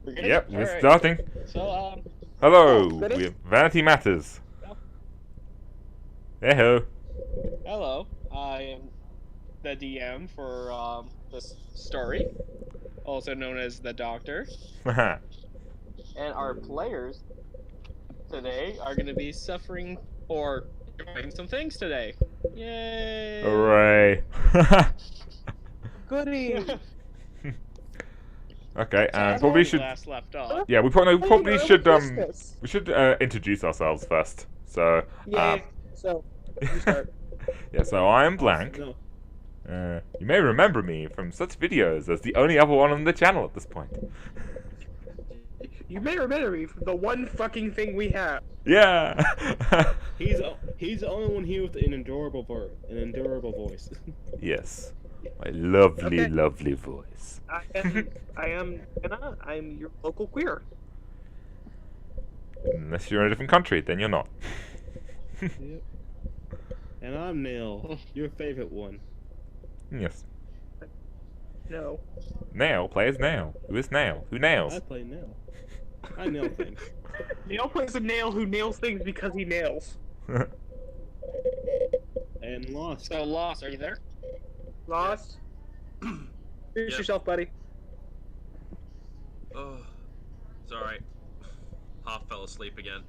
We're good? Yep, we're Alright. starting. So, Hello, Oh, we have Vanity Matters. Hey-ho. hello. I am the DM for, this story, also known as the Doctor. Haha. And our players today are going to be suffering or doing some things today. Yay! Hooray. goody! Okay, So and that's probably where we should... last left off. Yeah, we probably should, Christmas. we should, introduce ourselves first. So, Yeah. So you start. yeah, so I am Blank. No. You may remember me from such videos as the only other one on the channel at this point. You may remember me from the one fucking thing we have. Yeah! He's the only one here with an endurable voice. Yes. My lovely, Okay. lovely voice. I am Anna. I'm your local queer. Unless you're in a different country, then you're not. Yep. And I'm Neil, your favorite one. Yes. No. Nail plays Nail. Who is Nail? Who nails? I play Nail. I nail things. Nail plays a nail who nails things because he nails. And Lost. So, Lost, are you there? Lost. Introduce Yep. yourself, buddy. Oh, it's alright. Half fell asleep again.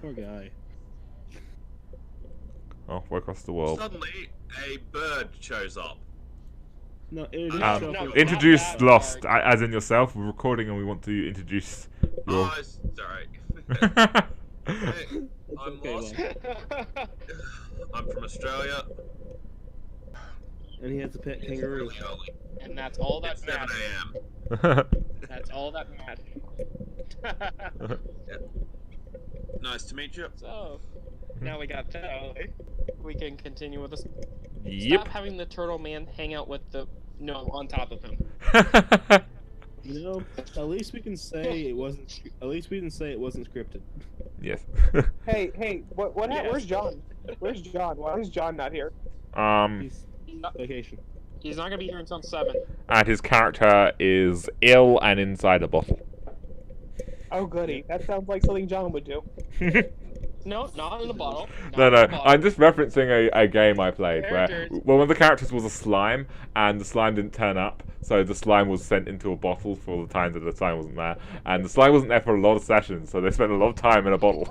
Poor guy. Halfway across the world. Suddenly, a bird shows up. No, introduce No, yourself. no, Introduce not that Lost, part. as in yourself. We're recording and we want to introduce your... Oh, it's alright. Hey, It's I'm okay, Lost. Lost. I'm from Australia. And he has a pet It's kangaroo. really early. And that's all that It's 7 matters. a.m. That's all that matters. Nice to meet you. So, now we got that out of the way. We can continue with this. Yep. Stop having the turtle man hang out with the on top of him. You know, at least we can say it wasn't. At least we can say it wasn't scripted. Yes. Hey, what? Yes. Where's John? Where's John? Why is John not here? He's not- vacation. He's not gonna be here until 7. And his character is ill and inside a bottle. Oh, goody. That sounds like something John would do. No, not in a bottle. Not No, in no, a bottle. I'm just referencing a game I played where Characters. one of the characters was a slime, and the slime didn't turn up, so the slime was sent into a bottle for the times that the slime wasn't there, and the slime wasn't there for a lot of sessions, so they spent a lot of time in a bottle.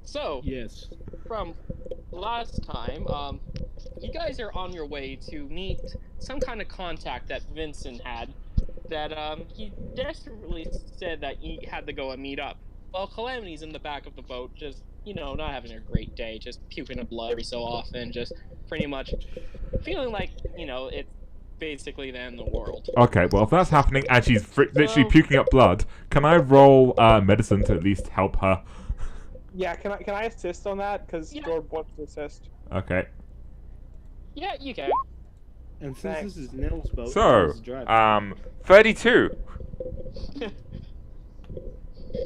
So, Yes. from last time, you guys are on your way to meet some kind of contact that Vincent had that, he desperately said that he had to go and meet up. Well, Calamity's in the back of the boat, just, you know, not having a great day, just puking up blood every so often, just pretty much feeling like, you know, it's basically the end of the world. Okay, well, if that's happening and she's literally So- puking up blood, can I roll medicine to at least help her? Yeah, can I assist on that? Because Yeah. Jordan wants to assist. Okay. Yeah, you can. And since Thanks. this is Nell's boat, So, Nell's driving. 32.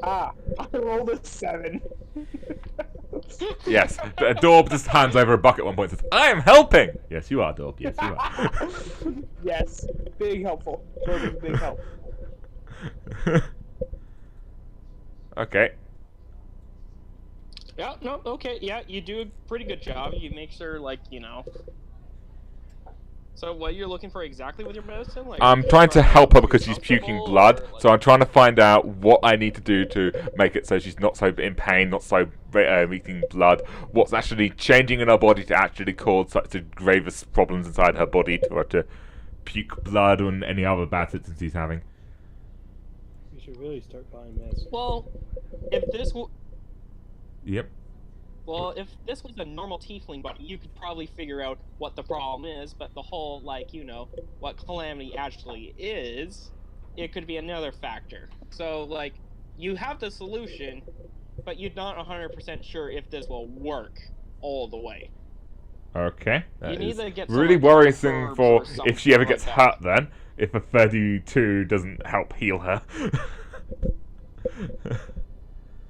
Ah, I rolled a 7. Yes. Dorb just hands over a bucket at one point and says, I am helping! Yes, you are, Dorb. Yes, you are. Yes, big helpful. Jordan's big help. Okay. Yeah, no, okay, yeah, you do a pretty good job. You make sure, like, you know. So, what you're looking for exactly with your medicine? Like, I'm trying to help her because she's comfortable, puking blood, or, like- so I'm trying to find out what I need to do to make it so she's not so in pain, not so leaking blood, what's actually changing in her body to actually cause such a gravest problems inside her body for her to puke blood and any other bad symptoms she's having. You should really start buying meds. Well, if this Yep. well, if this was a normal tiefling body, you could probably figure out what the problem is, but the whole, like, you know, what Calamity actually is, it could be another factor. So, like, you have the solution, but you're not 100% sure if this will work all the way. Okay. That You need is to get really someone to worrisome herbs for or if she ever something gets like hurt then, if a 32 doesn't help heal her.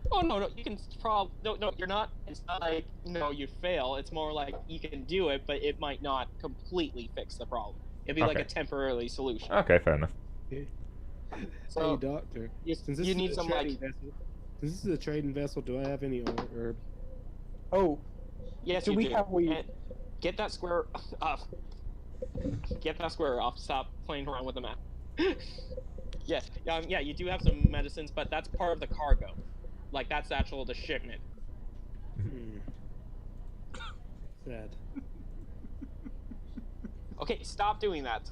Oh, no, you can probably... No, you're not... It's not like, you know, you fail. It's more like you can do it, but it might not completely fix the problem. It'd be like Okay. a temporary solution. Okay, fair enough. So hey, doctor. you, Since this you is need a some trading like vessel, since this is a trading vessel, do I have any herb? Oh, yes, do you we do. have weed? And get that square off. Get that square off. Stop playing around with the map. Yes, yeah, you do have some medicines, but that's part of the cargo. Like that's actual the shipment. Hmm. Sad. Okay, stop doing that.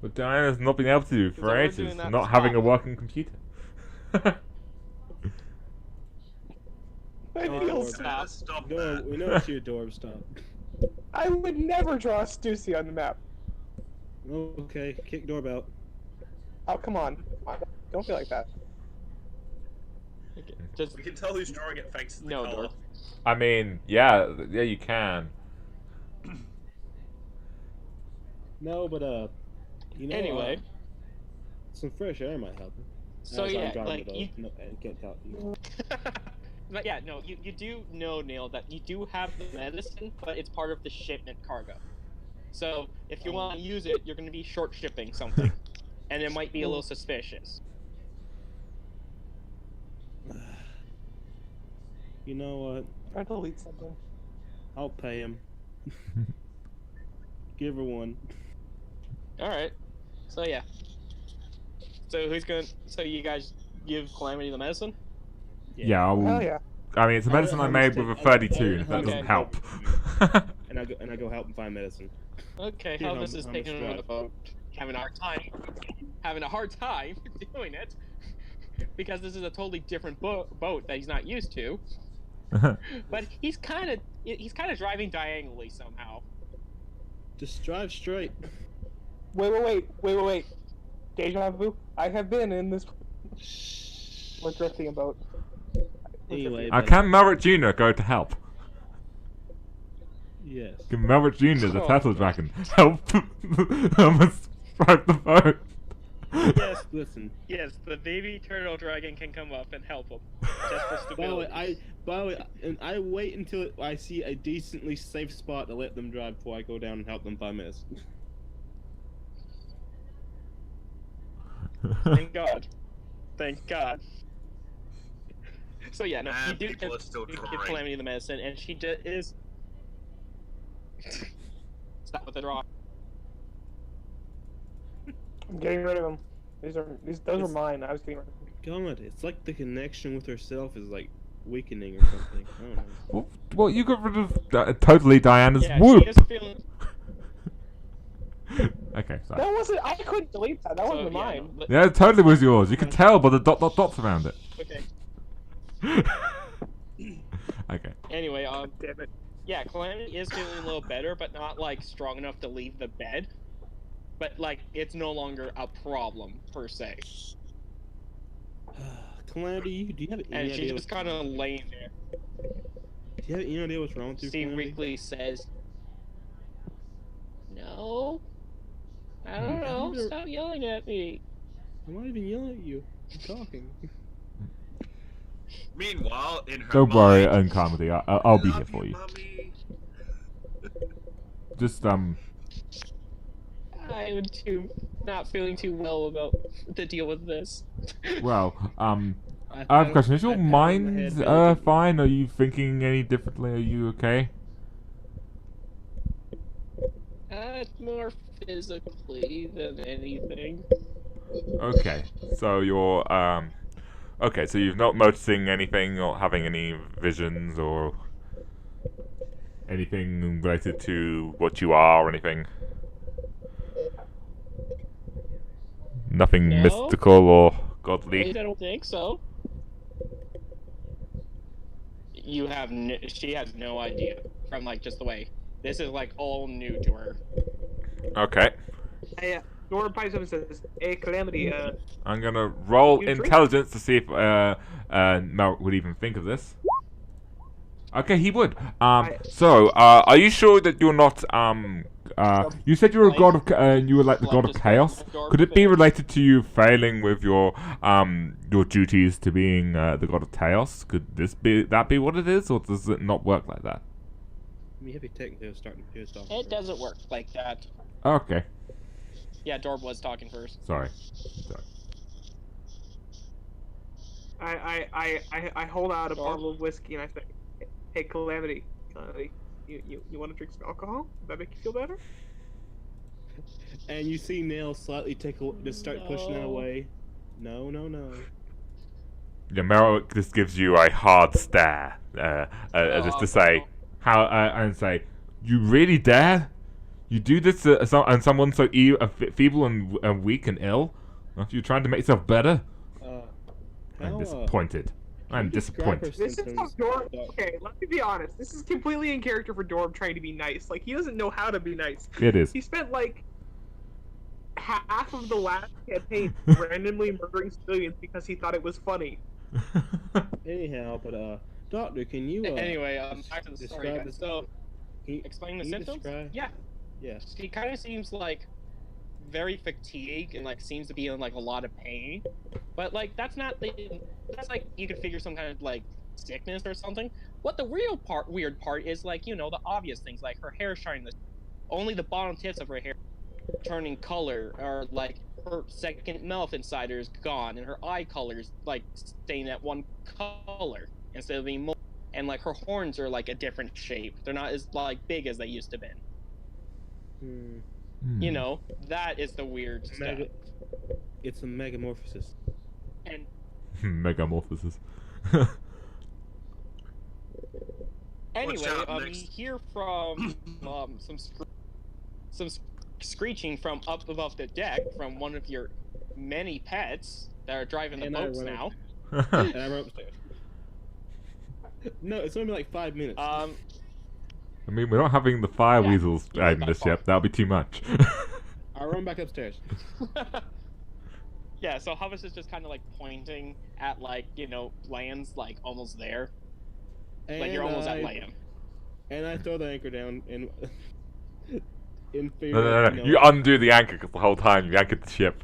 But Diana's not been able to do So for we're ages, doing that, not having a stop. working computer. I Oh, feel Lord. sad. Stop No, that. we know it's you, Dorb. Stop. I would never draw Stussy on the map. Okay, kick doorbell. Oh, come on. Don't feel like that. Okay, just We can tell who's drawing it thanks to the no, color. Dorf. I mean, yeah, you can. No, but you know. Anyway. Some fresh air might help. So As I'm yeah, driving like the you. boat. No, I can't help you. But yeah, no, you do know, Neil, that you do have the medicine, but it's part of the shipment cargo. So if you want to use it, you're going to be short shipping something, and it might be a little suspicious. You know what? Try to delete something. I'll pay him. Give her one. All right. So yeah. So who's going? So you guys give Calamity the medicine? Yeah, I will. Hell yeah. I mean, it's a medicine I made with a 32, and if that doesn't help. And I go help him find medicine. Okay, Here, Helvis is how much taking do I a have? boat, having a hard time doing it, because this is a totally different boat that he's not used to. But he's kind of driving diagonally somehow. Just drive straight. Wait. Deja vu. I have been in this. We're drifting a boat. Anyway, I but- can Maverick Jr. go to help? Yes. Can Maverick Jr. the Oh. turtle dragon help? I must drive the boat. Yes, Listen. yes, the baby turtle dragon can come up and help him. Just for By the way, stability. and I wait until I see a decently safe spot to let them drive before I go down and help them find medicine. Thank God. Thank God. So yeah, no, you And do people are still give drawing. Calamity the medicine, and she is. Stop with the draw. I'm getting rid of them. Those are mine. I was getting rid of them. God, it's like the connection with herself is like weakening or something. I don't know. Well, you got rid of totally Diana's Yeah, whoop. she is feeling. Okay, sorry. That wasn't. I couldn't delete that. That So, wasn't yeah, mine. no, but- Yeah, it totally was yours. You can tell by the dots around it. Okay. Okay. Anyway, Damn it. yeah, Calamity is feeling a little better, but not like strong enough to leave the bed. But like, it's no longer a problem per se, Calamity, do you have and any she's idea? just kind of laying there. Do you have any idea what's wrong with you, Steve Calamity? Weekly says, "No, I don't know. Neither- Stop yelling at me." I'm not even yelling at you. I'm talking. Meanwhile, in her Don't worry, mind, Uncomedy. I'll be here "Love for you. Mummy." Just I'm not feeling too well about the deal with this. well, I have a question. Is your mind fine? Are you thinking any differently? Are you okay? More physically than anything. Okay, so you're okay, so you're not noticing anything or having any visions or anything related to what you are or anything? Nothing No. mystical or At godly? least I don't think so. You have she has no idea from like just the way. This is like all new to her. Okay. Hey, Nora Pipes up and says, "Hey, Calamity. I'm gonna roll You drink? intelligence to see if Merrick would even think of this. Okay, he would. So, are you sure that you're not you said you were a god of you were like the god of chaos. Could it be related to you failing with your duties to being the god of chaos? Could that be what it is, or does it not work like that? I mean, heavy technically was starting to piss off. It doesn't work like that. Okay. Yeah, Dorb was talking first. Sorry. I hold out a Sure. bottle of whiskey and I say, "Hey, Calamity, you want to drink some alcohol? Does that make you feel better?" And you see Nail slightly just start pushing that No. away. No. Yeah, Merrick just gives you a hard stare, just to say, and say, you really dare? You do this to someone so feeble and weak and ill? After you're trying to make yourself better? I'm disappointed. I'm disappointed. This is how Dorb. Okay, let me be honest. This is completely in character for Dorb trying to be nice. Like, he doesn't know how to be nice. It is. He spent like half of the last campaign randomly murdering civilians because he thought it was funny. Anyhow, but Doctor, can you Anyway, back to the story, describe guys. this- So, can explain the you symptoms? describe- Yeah. Yes. He kind of seems like very fatigued and like seems to be in like a lot of pain, but like that's like you could figure some kind of like sickness or something. What the weird part is, like, you know, the obvious things, like her hair shining, only the bottom tips of her hair turning color, or like her second mouth insider is gone and her eye color's like staying at one color instead of being more, and like her horns are like a different shape. They're not as like big as they used to be. You know, that is the weird stuff. It's a megamorphosis. And Megamorphosis. anyway, out, you next. hear from some screeching from up above the deck from one of your many pets that are driving the And I boats run now. And I run upstairs. No, it's only like 5 minutes. I mean, we're not having the fire Yeah, weasels you went in that this far. yet. That'll be too much. I run back upstairs. Yeah, so Hubris is just kind of like pointing at, like, you know, lands like almost there. Like you're almost at land. And I throw the anchor down in fear. No. You undo the anchor because the whole time you anchored the ship.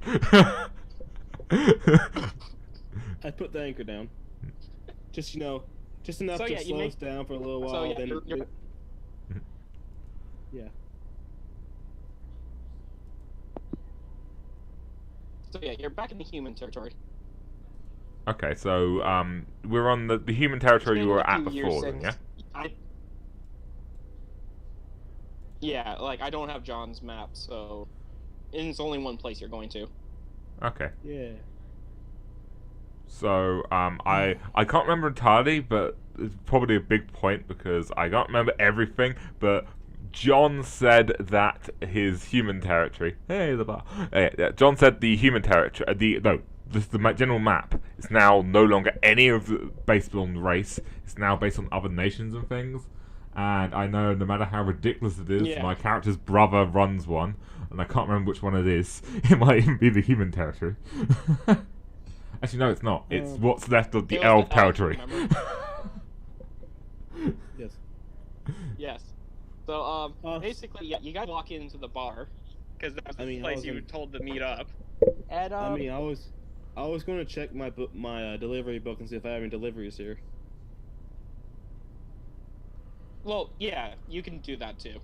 I put the anchor down. Just enough So, yeah, to you slow make- us down for a little while. So yeah, then you're yeah. So yeah, you're back in the human territory. Okay, so we're on the human territory you It's been were a at few years before, then, yeah? since Yeah, like I don't have John's map, so it's only one place you're going to. Okay. Yeah. So I can't remember entirely, but it's probably a big point because I can't remember everything. But John said that his human territory. Hey, the bar. Yeah, John said the human territory. The general map is now no longer any of the based on race. It's now based on other nations and things. And I know no matter how ridiculous it is, Yeah. my character's brother runs one, and I can't remember which one it is. It might even be the human territory. Actually, no, it's not. It's what's left of the It was elf the elf, territory. remember? Yes. Yes. So basically, yeah, you guys walk into the bar because that's the I mean, I place was you in- were told to meet up. And I mean, I was going to check my delivery book and see if I have any deliveries here. well, yeah, you can do that too.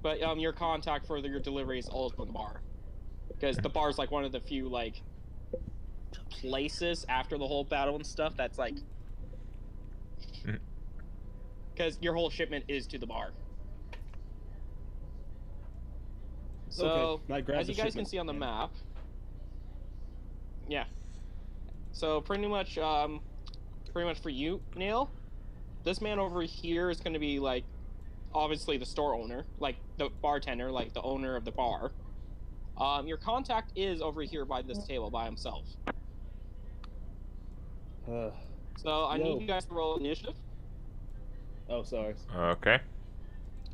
But your contact for your delivery is also in the bar, because the bar is like one of the few like places after the whole battle and stuff that's like, because your whole shipment is to the bar. So, Okay, I grabbed as you the guys can shipment. see on the map, yeah. So pretty much for you, Neil, this man over here is going to be like, obviously the store owner, like the bartender, like the owner of the bar. Your contact is over here by this table by himself. So I need you guys to roll initiative Oh, sorry. Okay.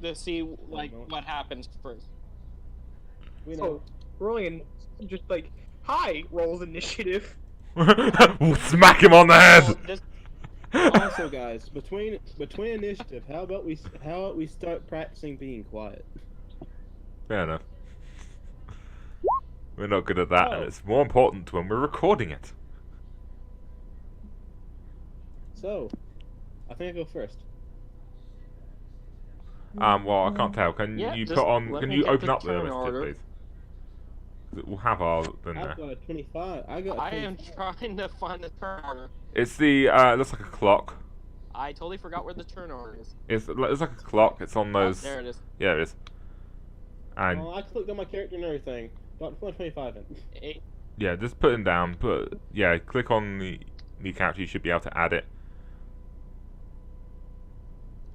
to see like what happens first. We know. So, rolling just like, hi, rolls initiative. Smack him on the Well, head. this, Also, guys, between initiative, how about we start practicing being quiet? Fair enough. We're not good at that, and Oh. it's more important when we're recording it. So, I think I go first. Well, I can't tell. Can Yeah, you just put on? let Can me you get open the up the turn initiative, order. please? 'Cause it will have our in there. I've got a 25. I got a I 25. am trying to find the turn order. It's the. It looks like a clock. I totally forgot where the turn order is. It's like a clock. It's on Oh, those. there it is. Yeah, it is. And Oh, I clicked on my character and everything. Got 25 in. Eight. yeah, just put him down. Click on the character. You should be able to add it.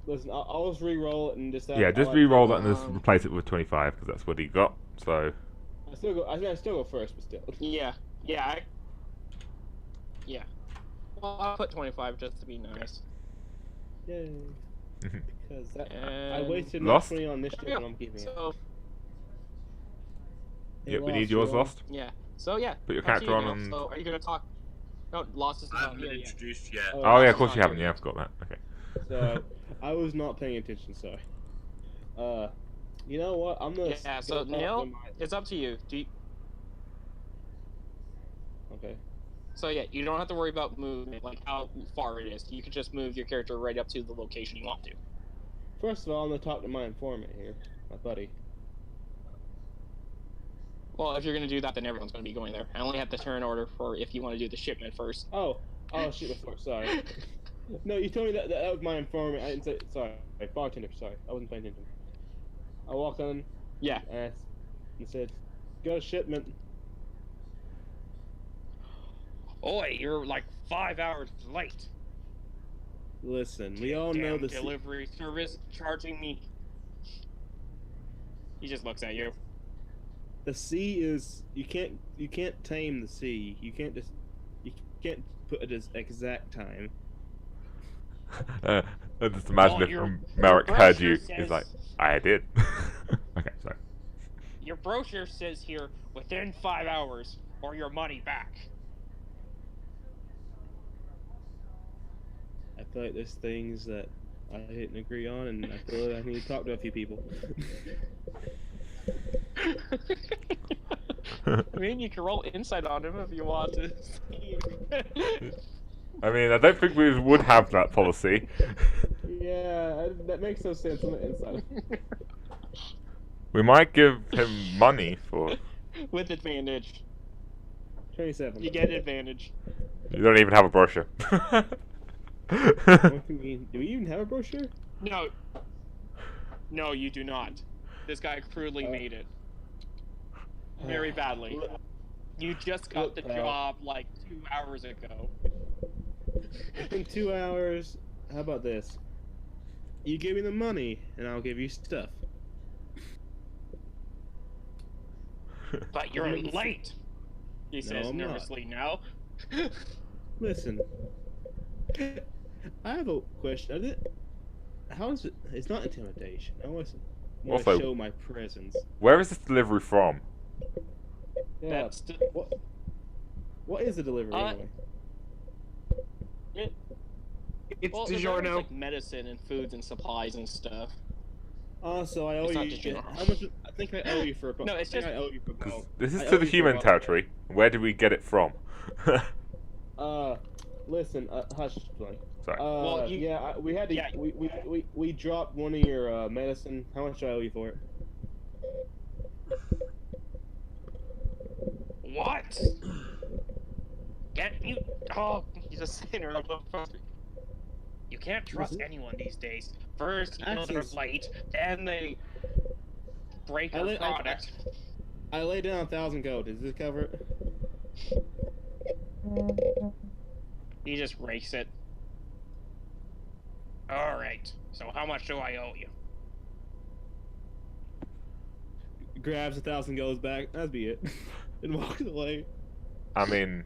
Listen, I'll just re-roll it and just. Yeah, just re-roll that and just replace it with 25 because that's what he got. So. I still go. I still go first, but still. Yeah. Yeah. Well, I'll put 25 just to be nice. Yay. Because I And wasted Lost? 20 on initiative and I'm keeping it. So Yeah, we need yours lost. yeah. So yeah. Put your up to character you on now. and. So are you gonna talk? No, lost is I not haven't here been yet. introduced yet. Oh yeah, of Lost course is you not haven't. here Yeah, yet. I've got that. Okay. So I was not paying attention. Sorry. You know what? I'm gonna. Yeah. So go talk Neil, to my- it's up to you. Okay. So yeah, you don't have to worry about movement, like how far it is. You can just move your character right up to the location you want to. First of all, I'm gonna talk to my informant here, my buddy. Well, if you're gonna do that, then everyone's gonna be going there. I only have the turn order for if you want to do the shipment first. Oh, shit, before. Sorry. No, you told me that was my informant. I didn't say. Sorry, bartender. Sorry, I wasn't paying attention. I walked on. Yeah. And said, "Got a shipment." Oi, you're like 5 hours late. Listen, we all know Damn the delivery service charging me. He just looks at you. the sea is you can't tame the sea. You can't put it as exact time. I just imagine Well, if your Merrick heard you. brochure He's says- like, I did. Okay, sorry. Your brochure says here within 5 hours or your money back. I feel like there's things that I didn't agree on, and I feel like I need to talk to a few people. I mean, you can roll insight on him if you want to. I mean, I don't think we would have that policy. Yeah, that makes no sense on the inside. We might give him money for. With advantage. 27. You get advantage. You don't even have a brochure. What do you mean? Do we even have a brochure? No. No, you do not. This guy crudely made it. Very badly. You just got the Look, job like 2 hours ago. In 2 hours, how about this? You give me the money, and I'll give you stuff. But you're late. He says I'm not. nervously now. Listen, I have a question. How is it? It's not intimidation. I want to Also- show my presence. Where is this delivery from? Yeah. That's What is the delivery anyway? It's well, DiGiorno. like medicine and foods and supplies and stuff. So I owe It's not you. just general. How much? I think I owe you for a. No, it's I think just- I owe you for a 'Cause bottle. this is I to owe the you for a human bottle. territory. Where do we get it from? Listen, hush, Blake. Sorry. Well, you- yeah, we had to. yeah. We dropped one of your medicine. How much do I owe you for it? What? Can't you? Oh, he's a sinner. You can't trust anyone these days. First, you know they're Access. late, then they break your product. I lay down 1,000 gold. Does this cover it? He just rakes it. All right. So how much do I owe you? Grabs 1,000 golds back. That'd be it. And walks away. I mean,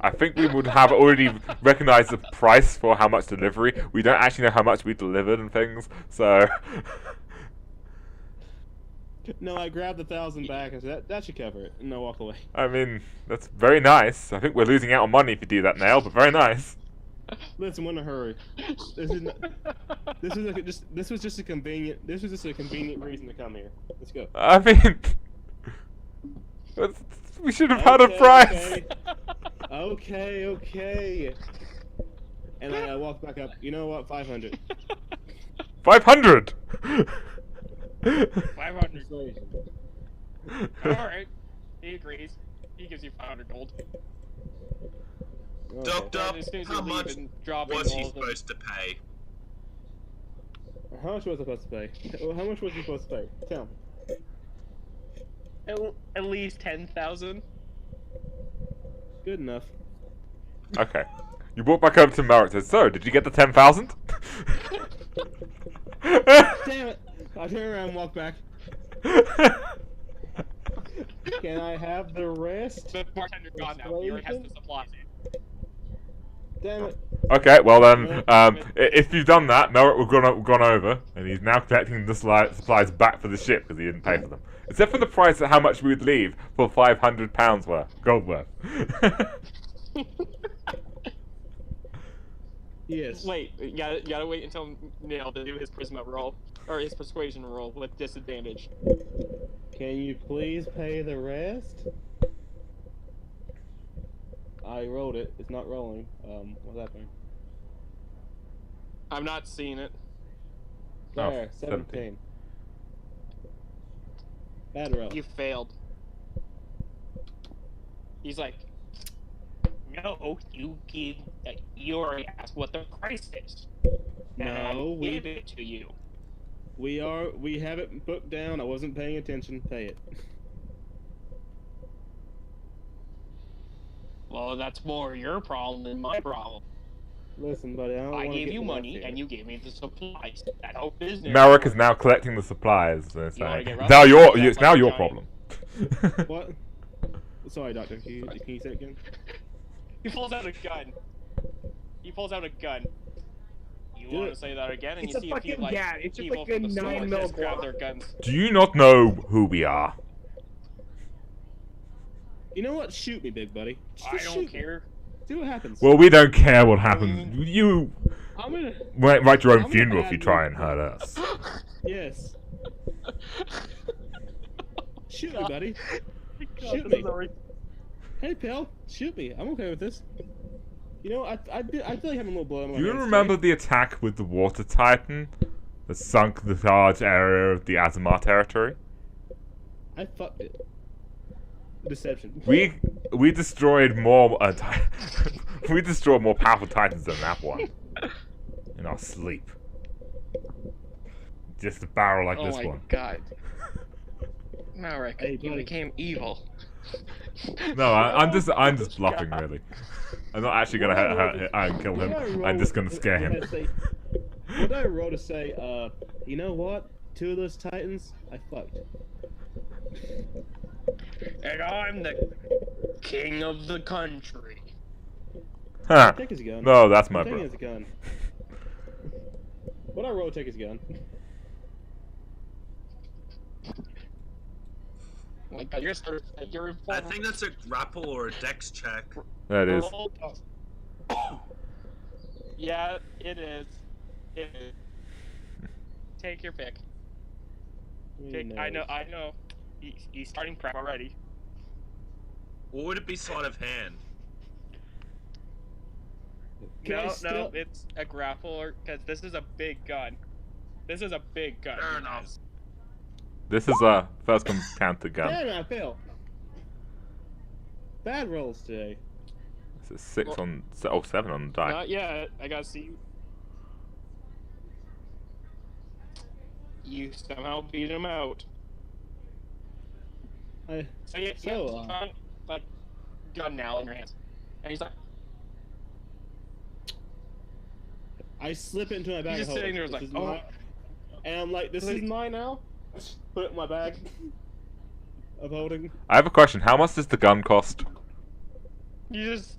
I think we would have already recognized the price for how much delivery. We don't actually know how much we delivered and things, so. No, I grabbed 1,000 back and said that should cover it, and I walk away. I mean, that's very nice. I think we're losing out on money if you do that now, but very nice. Listen, we're in a hurry. This is not, this was just a convenient reason to come here. Let's go. I mean, we should have had a price. Okay. And I walk back up. You know what? 500. 500. 500. Persuasion. Alright. He agrees. He gives you 500 gold. Okay. Duck, duck. And as soon as How you leave much and dropping was he all of them. supposed to pay? How much was I supposed to pay? How much was he supposed to pay? Tell me. At least 10,000. Good enough. Okay. You walk back over to Merrick and says, "So, did you get the 10,000?" Damn it! I turn around and walk back. Can I have the rest? The bartender's gone now. He already has the supplies. Damn it. Okay, well then, if you've done that, Merrick will gone over, and he's now collecting the supplies back for the ship because he didn't pay for them. Except for the price of how much we would leave for £500 worth, gold worth. Yes. Wait, you gotta wait until Neil to do his charisma roll. Or his persuasion roll with disadvantage. Can you please pay the rest? I rolled it. It's not rolling. What's happening? I'm not seeing it. Oh, There, 17. 17. Bad roll. You failed. He's like, no, you already asked what the price is. And No, I gave it to you. We have it booked down. I wasn't paying attention. Pay it. Well, that's more your problem than my problem. Listen, buddy, I don't I wanna gave get you lost money, here. and you gave me the supplies. That whole business. Merrick is now collecting the supplies. So it's You wanna like, get rough? now That's it's now like your giant. problem. What? Sorry, Doctor. Can you say it again? He pulls out a gun. You Do want it. to say that again, and It's you a see fucking people, gat. It's just people like a from the store 9mm just grab Glock. their guns. Do you not know who we are? You know what? Shoot me, big buddy. Just I shoot don't me. care. See what happens. Well, we don't care what happens. You I'm gonna. write your own I'm gonna funeral if add you try more- and hurt us. Yes. Shoot me, God. buddy. God, Shoot this me. is already- Hey, pal. Shoot me. I'm okay with this. You know, I feel like having a little blood on my Do you hands remember today. the attack with the water titan that sunk the large area of the Azamar territory? I fucked it. Deception. We destroyed more we destroyed more powerful titans than that one in our sleep. Just a barrel like Oh this my one. god. Marek, Hey, you buddy. became evil. No, I'm just bluffing really. I'm not actually gonna hurt and kill him. What did I I'm roll- just gonna scare what him. did I say? What did I roll to say, you know what? 2 of those titans, I fucked. And I'm the king of the country. Huh. Take his gun. No, that's my I'm taking bro. his gun. What did I roll to take his gun? Oh my god, you're I informed. think that's a grapple or a dex check. That is. Yeah, it is. It is. Take your pick. I know. He's starting prep already. Or would it be sleight of hand? Can I No, still- it's a grapple, because this is a big gun. This is a big gun. Fair he enough. has. This is a first come counter gun. Damn it, I failed. Bad rolls today. This is 6 on 7 on the die. Not yet. I gotta see. You somehow beat him out. So you So, have like gun now in your hands, and he's like, I slip it into my bag. just of sitting there, holding. like, This is mine. And I'm like, this is Like- mine now. Put it in my bag of holding. I have a question. How much does the gun cost? you just.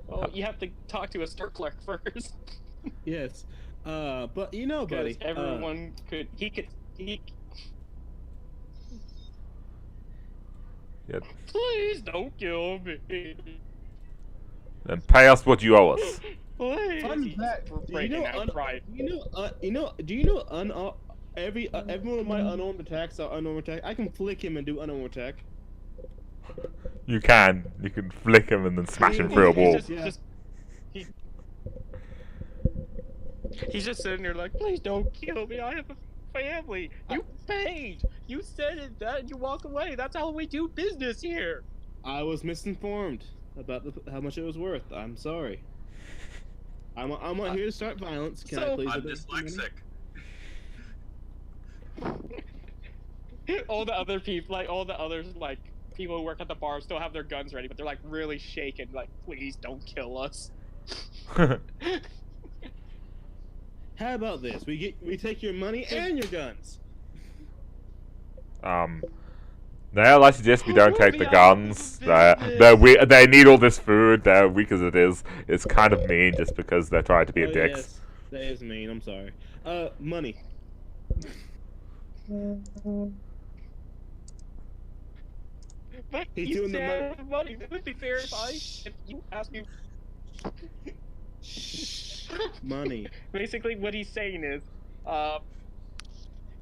Well, you have to talk to a store clerk first. Yes. But you know, buddy. Because everyone could. Yeah. Please don't kill me. Then pay us what you owe us. Please. Fun He's fact. Do you breaking know? out crying. Do you know? Every one of my unarmed attacks are unarmed attack. I can flick him and do unarmed attack. You can. You can flick him and then smash him through a wall. He's just sitting there like, please don't kill me. I have a family. You paid. You said it. That you walk away. That's how we do business here. I was misinformed about how much it was worth. I'm sorry. I'm not here to start violence. Can I please? I'm dyslexic. All the other people, like all the others, like people who work at the bar, still have their guns ready, but they're like really shaken. Like, please don't kill us. How about this? We take your money and your guns. No, I suggest we don't take the guns. They need all this food. They're weak as it is. It's kind of mean just because they're trying to be a dicks. Yes, that is mean. I'm sorry. Money. But He's you doing the said money. Would it be fair if you asked me? Money. Basically, what he's saying is,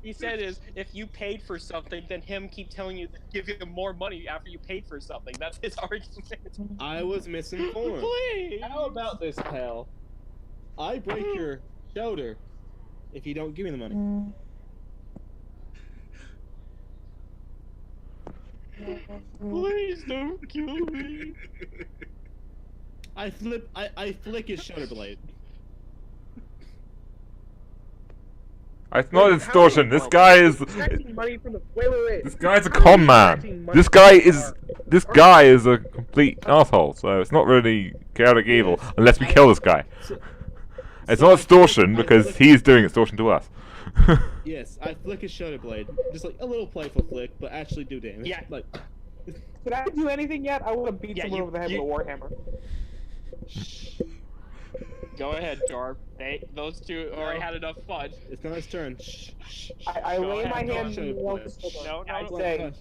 he said is, if you paid for something, then him keep telling you, give him more money after you paid for something. That's his argument. I was misinformed. Please. How about this, pal? I break your shoulder if you don't give me the money. Please don't kill me. I flick his shoulder blade. It's not extortion. This guy is. Extracting money from the wait. This guy's a con man. This guy is a complete asshole. So it's not really chaotic evil unless we kill this guy. It's not extortion because he's doing extortion to us. Yes, I flick his shoulder blade, just like a little playful flick, but actually do damage. Yeah. Like. Did I do anything yet? I want to beat someone over the head with a warhammer. Go ahead, Dorb. Those two already had enough fun. It's not his turn. I Go lay my ahead, hand go on ahead. Neil's shoulder. No, I no, say,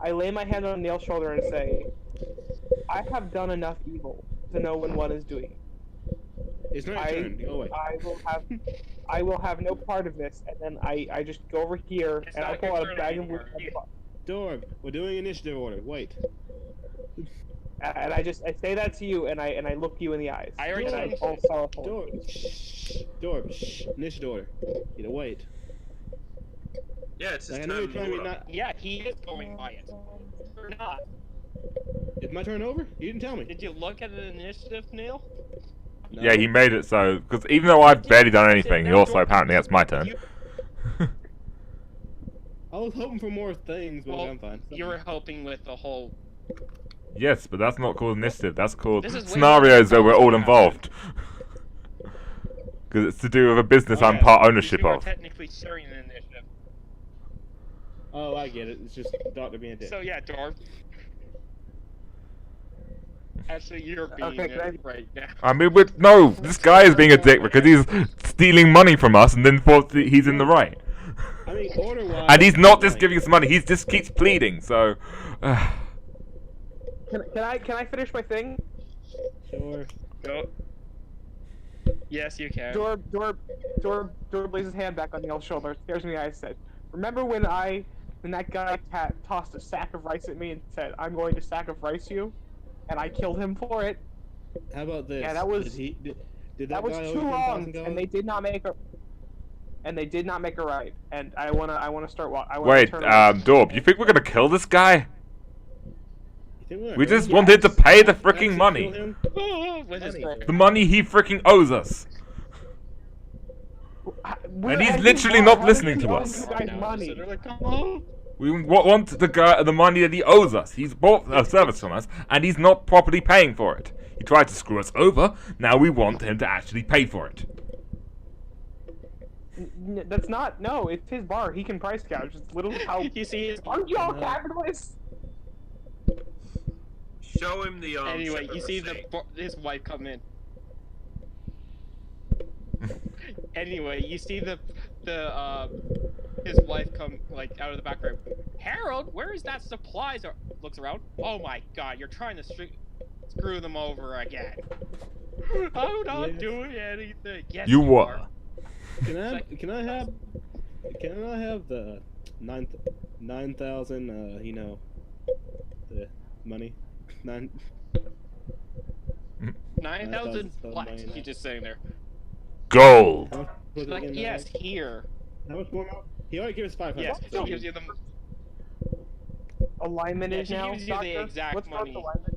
I lay my hand on Neil's shoulder and say, I have done enough evil to know when one is doing it. It's not your turn. Go away. I will have no part of this, and then I just go over here It's and I not pull your out a turn bag of anymore. wood. Dorb, we're doing initiative order. Wait. And I say that to you, and I look you in the eyes. I already and I told fall you. sorrowful. Dorb, initiative order. You know, wait. Yeah, it's his I time know you're to trying to vote be on. not. Yeah, he is going by it. Or not. Is my turn over? You didn't tell me. Did you look at the initiative, Neil? No. Yeah, he made it so because even though I've barely done anything, he also apparently it's my turn. I was hoping for more things, but Well, I'm fine. you were hoping with the whole. Yes, but that's not called initiative. That's called This is way scenarios where more we're all than involved. Because it's to do with a business I'm part ownership you are of. technically sharing the initiative. Oh, I get it. It's just Doctor being a dick. So yeah, Dorb. Actually, you're being Okay, can it right now. I mean, no, this guy is being a dick because he's stealing money from us and then thought that he's in the right. I mean, order-wise. And he's not just giving us money; he just keeps pleading. So, Can I finish my thing? Sure. Go. Yes, you can. Dorb lays his hand back on Neil's shoulder, stares me in the eyes, and said, "Remember when that guy tossed a sack of rice at me and said, 'I'm going to sacrifice you,' and I killed him for it? How about this? Yeah, that was Did that was guy owe too you long, $10,000? and they did not make a right. And I wanna start. wait, Dorb, you think we're gonna kill this guy? You think we're We gonna just hurt him? wanted to pay the Actually freaking kill money. him? With his Money. The money he freaking owes us. And he's literally not listening to us. Money. So they're like, come on. We want the money that he owes us. He's bought a service from us, and he's not properly paying for it. He tried to screw us over. Now we want him to actually pay for it. That's not. No, it's his bar. He can price gouge. It's literally how. You see his. Aren't y'all capitalists? Show him the Anyway, separate you see receipt. his wife come in. Anyway, you see his wife come like out of the back room. Harold, where is that supplies? Or looks around. Oh my God, you're trying to screw them over again. I'm not doing anything. Yes, You what? are. Can I have the 9,000? You know, Money. None. 9,000 so what? many He's now. just sitting there. Gold. How much was it Like, again, yes, Mike? here. How much more? He already gave us 500. Yes, so he gives you the Alignment Yeah, is she now. gives you the Doctor? exact What's Dorb's money. alignment?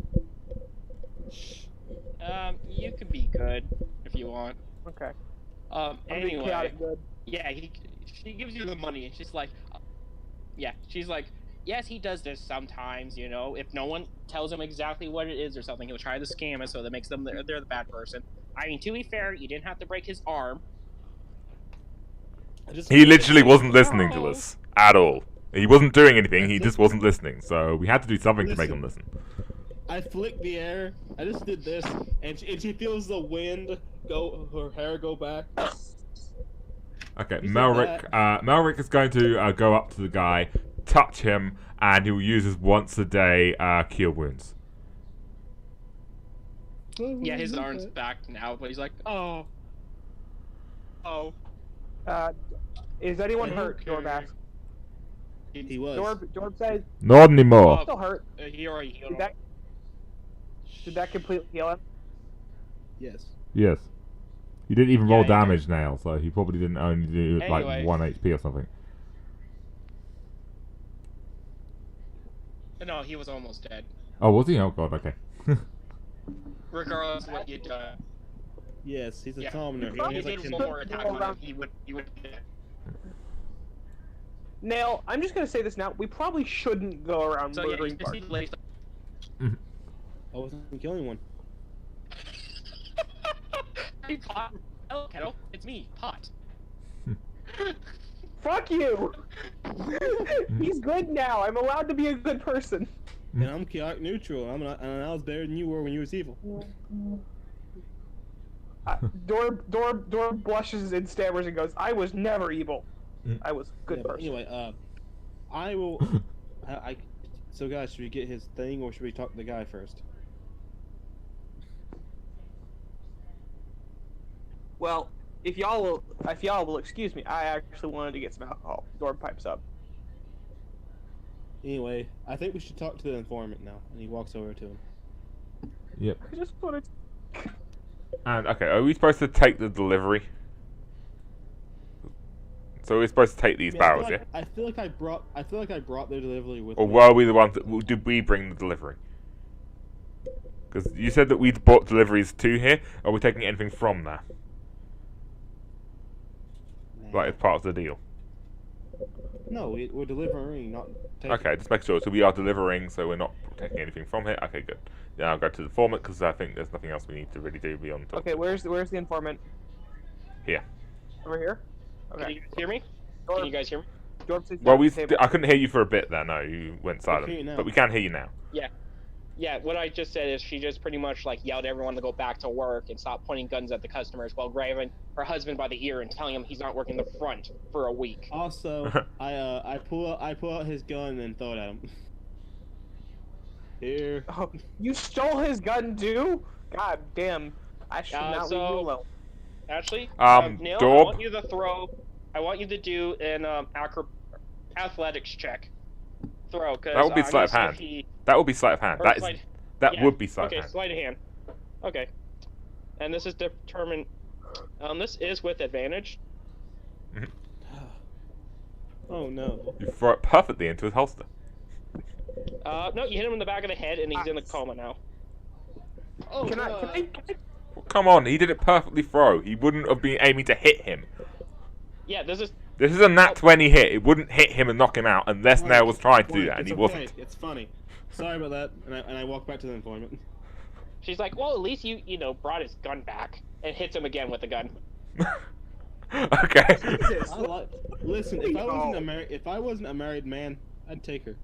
You could be good if you want. Okay. I'm being Anyway, chaotic good. yeah, she gives you the money, and she's like, yeah, she's like, yes, he does this sometimes, you know. If no one tells him exactly what it is or something, he'll try to scam us, so that makes them they're the bad person. I mean, to be fair, you didn't have to break his arm. He literally wasn't listening to No. us at all. He wasn't doing anything. He That's just it. wasn't listening. So we had to do something to make him listen. I flicked the air. I just did this, and she feels the wind go, her hair go back. Okay, You said Melrick. Melrick is going to go up to the guy, touch him, and he will use his once a day cure wounds. Yeah, his arm's back now, but he's like, oh. Is anyone hurt? Okay. Dorb asked. He was. Dorb says Not anymore. still hurt. He already healed Did him. did that completely heal him? Yes. Yes. He didn't even roll Yeah, he did. damage now, so he probably didn't only do like Anyway. 1 HP or something. No, he was almost dead. Oh, was he? Oh god, okay. Regardless of what you'd done. Yes, he's a Yeah. commoner. He If only you has like did 10 one more attack on him, he would be dead. Nail, I'm just gonna say this now. We probably shouldn't go around So yeah, you murdering just need Bart. to lay I wasn't killing one. Hey, Pot. Hello, Kettle. It's me, Pot. Fuck you! He's good now. I'm allowed to be a good person. And I'm chaotic neutral. I'm not, and I was better than you were when you was evil. Dorb blushes and stammers and goes, "I was never evil. I was a good Yeah, but person." anyway, I will. So guys, should we get his thing or should we talk to the guy first? Well, if y'all will excuse me, I actually wanted to get some alcohol. Dorb pipes up. Anyway, I think we should talk to the informant now. And he walks over to him. Yep. I just wanted. And okay, are we supposed to take the delivery? So we're supposed to take these barrels, yeah? I feel like I brought the delivery with Or me. were we the ones that did we bring the delivery? Because you said that we'd bought deliveries to here. Are we taking anything from there? Nah. Like as part of the deal? No, we're delivering, not taking. Okay, just make sure. So we are delivering, so we're not taking anything from here. Okay, good. Then I'll go to the informant because I think there's nothing else we need to really do beyond talk. Okay, where's the informant? Here. Over here. Can Okay. you hear me? Dorb, Can you guys hear me? Dorb sits Well, down at the table. I couldn't hear you for a bit there. No, you went I can hear you silent. now. But we can hear you now. Yeah, what I just said is she just pretty much like yelled at everyone to go back to work and stop pointing guns at the customers while grabbing her husband by the ear and telling him he's not working the front for a week. Also, I pull out his gun and throw it at him. Here. Oh, you stole his gun too? God damn! I should not leave you alone. Actually, Neil, Dorb? I want you to do an athletics check. Throw, because That would be sleight of hand. That would be sleight of hand. That would be sleight of Okay, hand. sleight of hand. Okay. And this is determined. This is with advantage. Oh no. You throw it perfectly into his holster. No, you hit him in the back of the head, and he's in a coma now. Oh, Can I? Well, come on, he did it perfectly throw. He wouldn't have been aiming to hit him. Yeah, this is. This is a nat 20 hit. It wouldn't hit him and knock him out unless Nail was trying to do that, and he wasn't. It's funny. Sorry about that. And I walk back to the informant. She's like, well, at least you brought his gun back, and hits him again with the gun. Okay. Listen, if I wasn't a married man, I'd take her.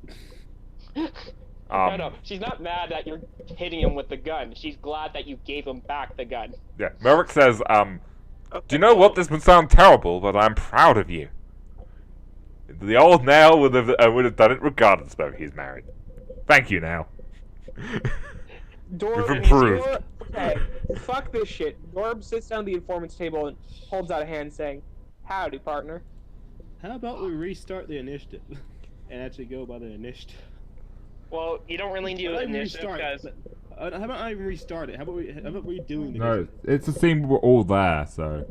No, she's not mad that you're hitting him with the gun. She's glad that you gave him back the gun. Yeah, Merrick says, do you know what? This would sound terrible, but I'm proud of you. The old Nail would have done it regardless of whether he's married. Thank you, Nail. Dorb, We've improved. Okay, fuck this shit. Dorb sits down at the informant's table and holds out a hand, saying, "Howdy, partner." How about we restart the initiative and actually go by the initiative? Well, you don't really do How about we initiative restart? because How about I restart it? How about we doing the No, mission? it's a scene we're all there, so.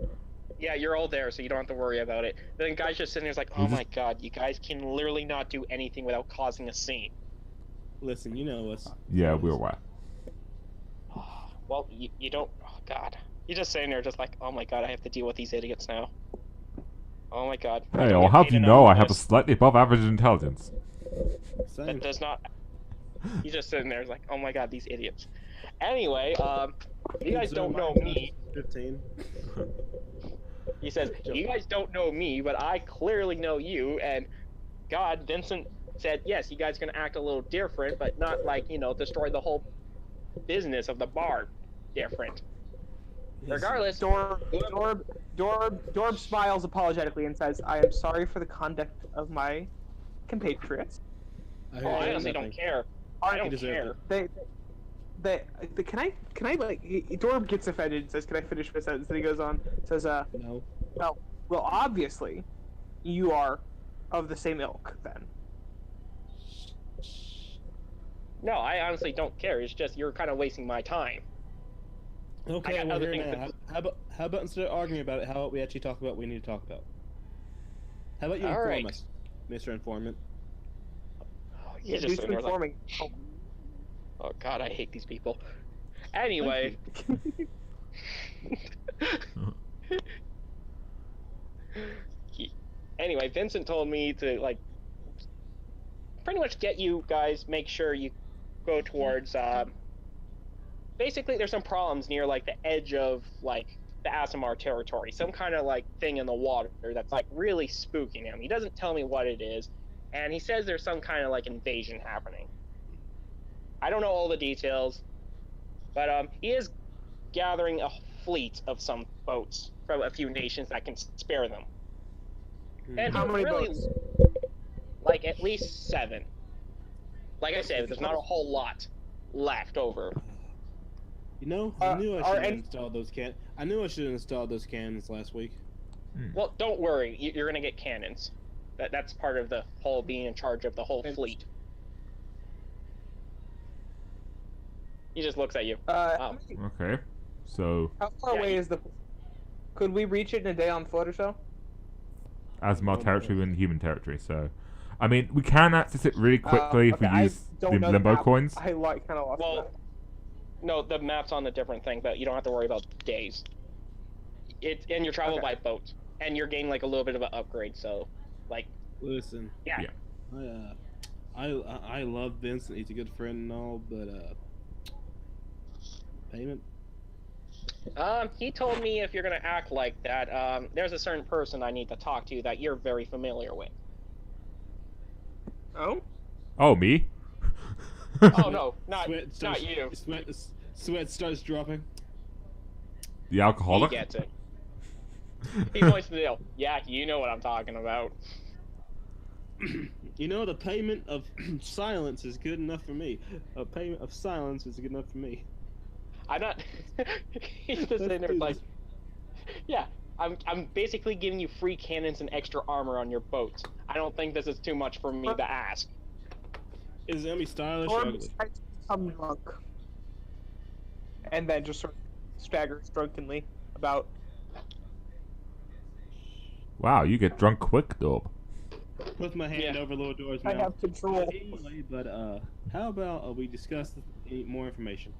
yeah, you're all there, so you don't have to worry about it. Then guy's just sitting there, like, We oh just- my god, you guys can literally not do anything without causing a scene. Listen, you know us. Yeah, we're aware. Well, you don't. Oh god, you're just sitting there, just like, oh my god, I have to deal with these idiots now. Oh my god. I Hey, don't I'll get have paid you enough know for I have a this. slightly above average intelligence. Same. That does not. He's just sitting there, like, oh my god, these idiots. Anyway, you guys So don't my know intelligence me. is 15. He says, you guys don't know me, but I clearly know you. And God, Vincent said, yes, you guys are gonna act a little different, but not like, destroy the whole business of the bar. Different. Regardless, Dorb smiles apologetically and says, "I am sorry for the conduct of my compatriots. I I honestly don't care. I He don't deserved care. it. Can I like? Dorb gets offended and says, "Can I finish my sentence?" Then he goes on, says, No. well, obviously, you are of the same ilk then." No, I honestly don't care. It's just you're kind of wasting my time. Okay, got we're other here things now. to- How about instead of arguing about it, how about we actually talk about what we need to talk about? How about you All inform right. us, Mr. Informant? You're Do just sitting some there like, informing. oh god, I hate these people. Anyway, anyway, Vincent told me to like pretty much get you guys make sure you go towards basically there's some problems near like the edge of like the Asimar territory, some kind of like thing in the water that's like really spooking him. He doesn't tell me what it is, and he says there's some kind of like invasion happening. I don't know all the details, but he is gathering a fleet of some boats from a few nations that can spare them. And How he many really, boats? like at least 7. Like I said, there's not a whole lot left over. You know, I knew I are should have any- installed those I knew I should have installed those cannons last week. Well, don't worry, you're gonna get cannons. That's part of the whole being in charge of the whole fleet. He just looks at you. Okay. So, How far Yeah, away you- is the? Could we reach it in a day on foot or so? Asmar territory and human territory, so. I mean, we can access it really quickly if we Okay, I use the don't know the limbo map. coins. I like kind of lost Well, that. no, the map's on a different thing, but you don't have to worry about days. And you travel Okay. by boat, and you're getting like a little bit of an upgrade. So, like, Listen. yeah. Yeah. I love Vincent. He's a good friend and all, but payment. He told me if you're gonna act like that, there's a certain person I need to talk to that you're very familiar with. Oh, Oh, me? Oh no, not Sweat you. Sweat starts dropping. The He alcoholic? gets it. He points to the deal. Yeah, you know what I'm talking about. You know, the payment of silence is good enough for me. A payment of silence is good enough for me. I'm not. He's just sitting there like, yeah. I'm basically giving you free cannons and extra armor on your boats. I don't think this is too much for me to ask. Is it gonna be stylish or Dorb ugly? decides to become drunk, and then just sort of staggers drunkenly about. Wow, you get drunk quick, Dorb. Put my hand Yeah. over Lord Door's I mouth. have control. Anyway, but how about we discuss any more information?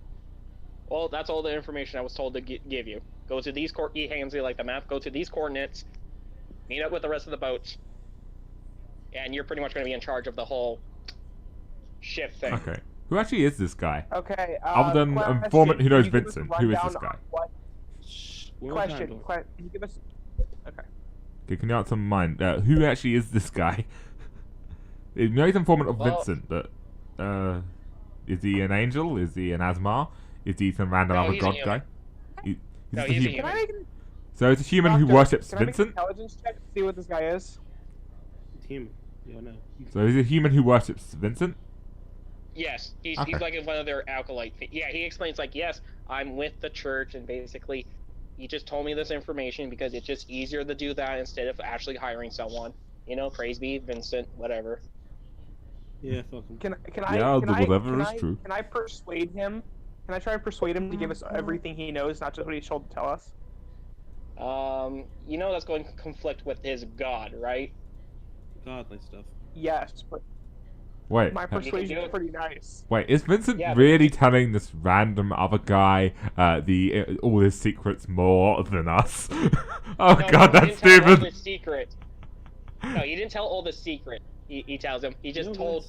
Well, that's all the information I was told to give you. Go to these he hands you like the map. Go to these coordinates. Meet up with the rest of the boats, and you're pretty much going to be in charge of the whole ship thing. Okay. Who actually is this guy? Okay. Other than question, informant who knows can you give us a Vincent, who is rundown this guy? on what- Shh. One more time, Question. Door. Can you give us? Okay. Okay, can you answer mine? Who actually is this guy? You know he's informant of Well- Vincent, but is he an angel? Is he an Asmar? Is he some random No, other he's a god human. guy? He's No, just a he's a human. Can I make an, So it's a human who Doctor, worships can I make an Vincent. intelligence check to see what this guy is? Human. Yeah, no. So he's a human who worships Vincent. Yes, he's Okay. like one of their acolyte. Yeah, he explains like, yes, I'm with the church, and basically, he just told me this information because it's just easier to do that instead of actually hiring someone. You know, praise be Vincent, whatever. Yeah, fuck him. Can Yeah, whatever is true. Can I persuade him? Can I try and persuade him to give us everything he knows, not just what he's told to tell us? You know that's going to conflict with his god, right? Godly stuff. Yes, but Wait, my do persuasion's it. pretty nice. wait, is Vincent Yeah, but- really telling this random other guy all his secrets more than us? Oh No, god, he that's didn't tell all stupid. the secret. No, he didn't tell all the secret. He tells him. He just told.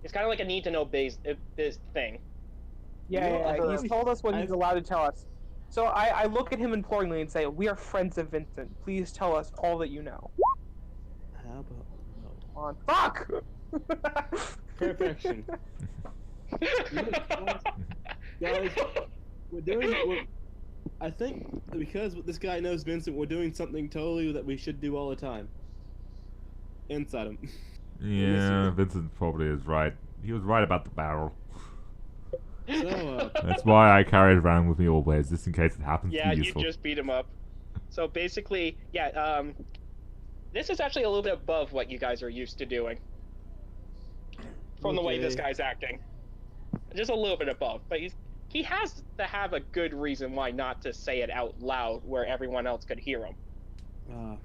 It's kind of like a need to know base this thing. Yeah, he's told us what he's allowed to tell us. So I look at him imploringly and say, "We are friends of Vincent. Please tell us all that you know." How about no? Come on, fuck! Perfection. Guys, I think because this guy knows Vincent, we're doing something totally that we should do all the time. Inside him. Yeah, Vincent probably is right. He was right about the barrel. So, That's why I carry it around with me always, just in case it happens Yeah, to be you useful. just beat him up. So basically, yeah, this is actually a little bit above what you guys are used to doing. From the way this Okay. guy's acting. Just a little bit above, but he has to have a good reason why not to say it out loud where everyone else could hear him.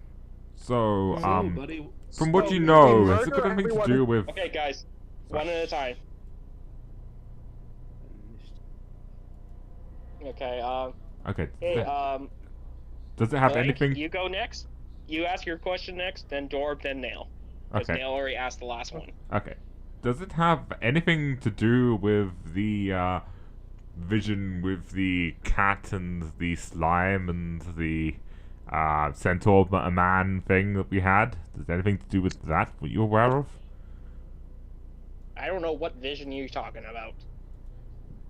So, buddy, from what So you we know, has it murder got anything to everyone- do with... Okay, guys, one at a time. Okay, Okay, hey, does it have Blake, anything... you go next. You ask your question next, then Dorb, then Nail. Because Okay, Nail already asked the last one. okay. Does it have anything to do with the, vision with the cat and the slime and the, centaur man thing that we had? Does anything to do with that, what you're aware of? I don't know what vision you're talking about.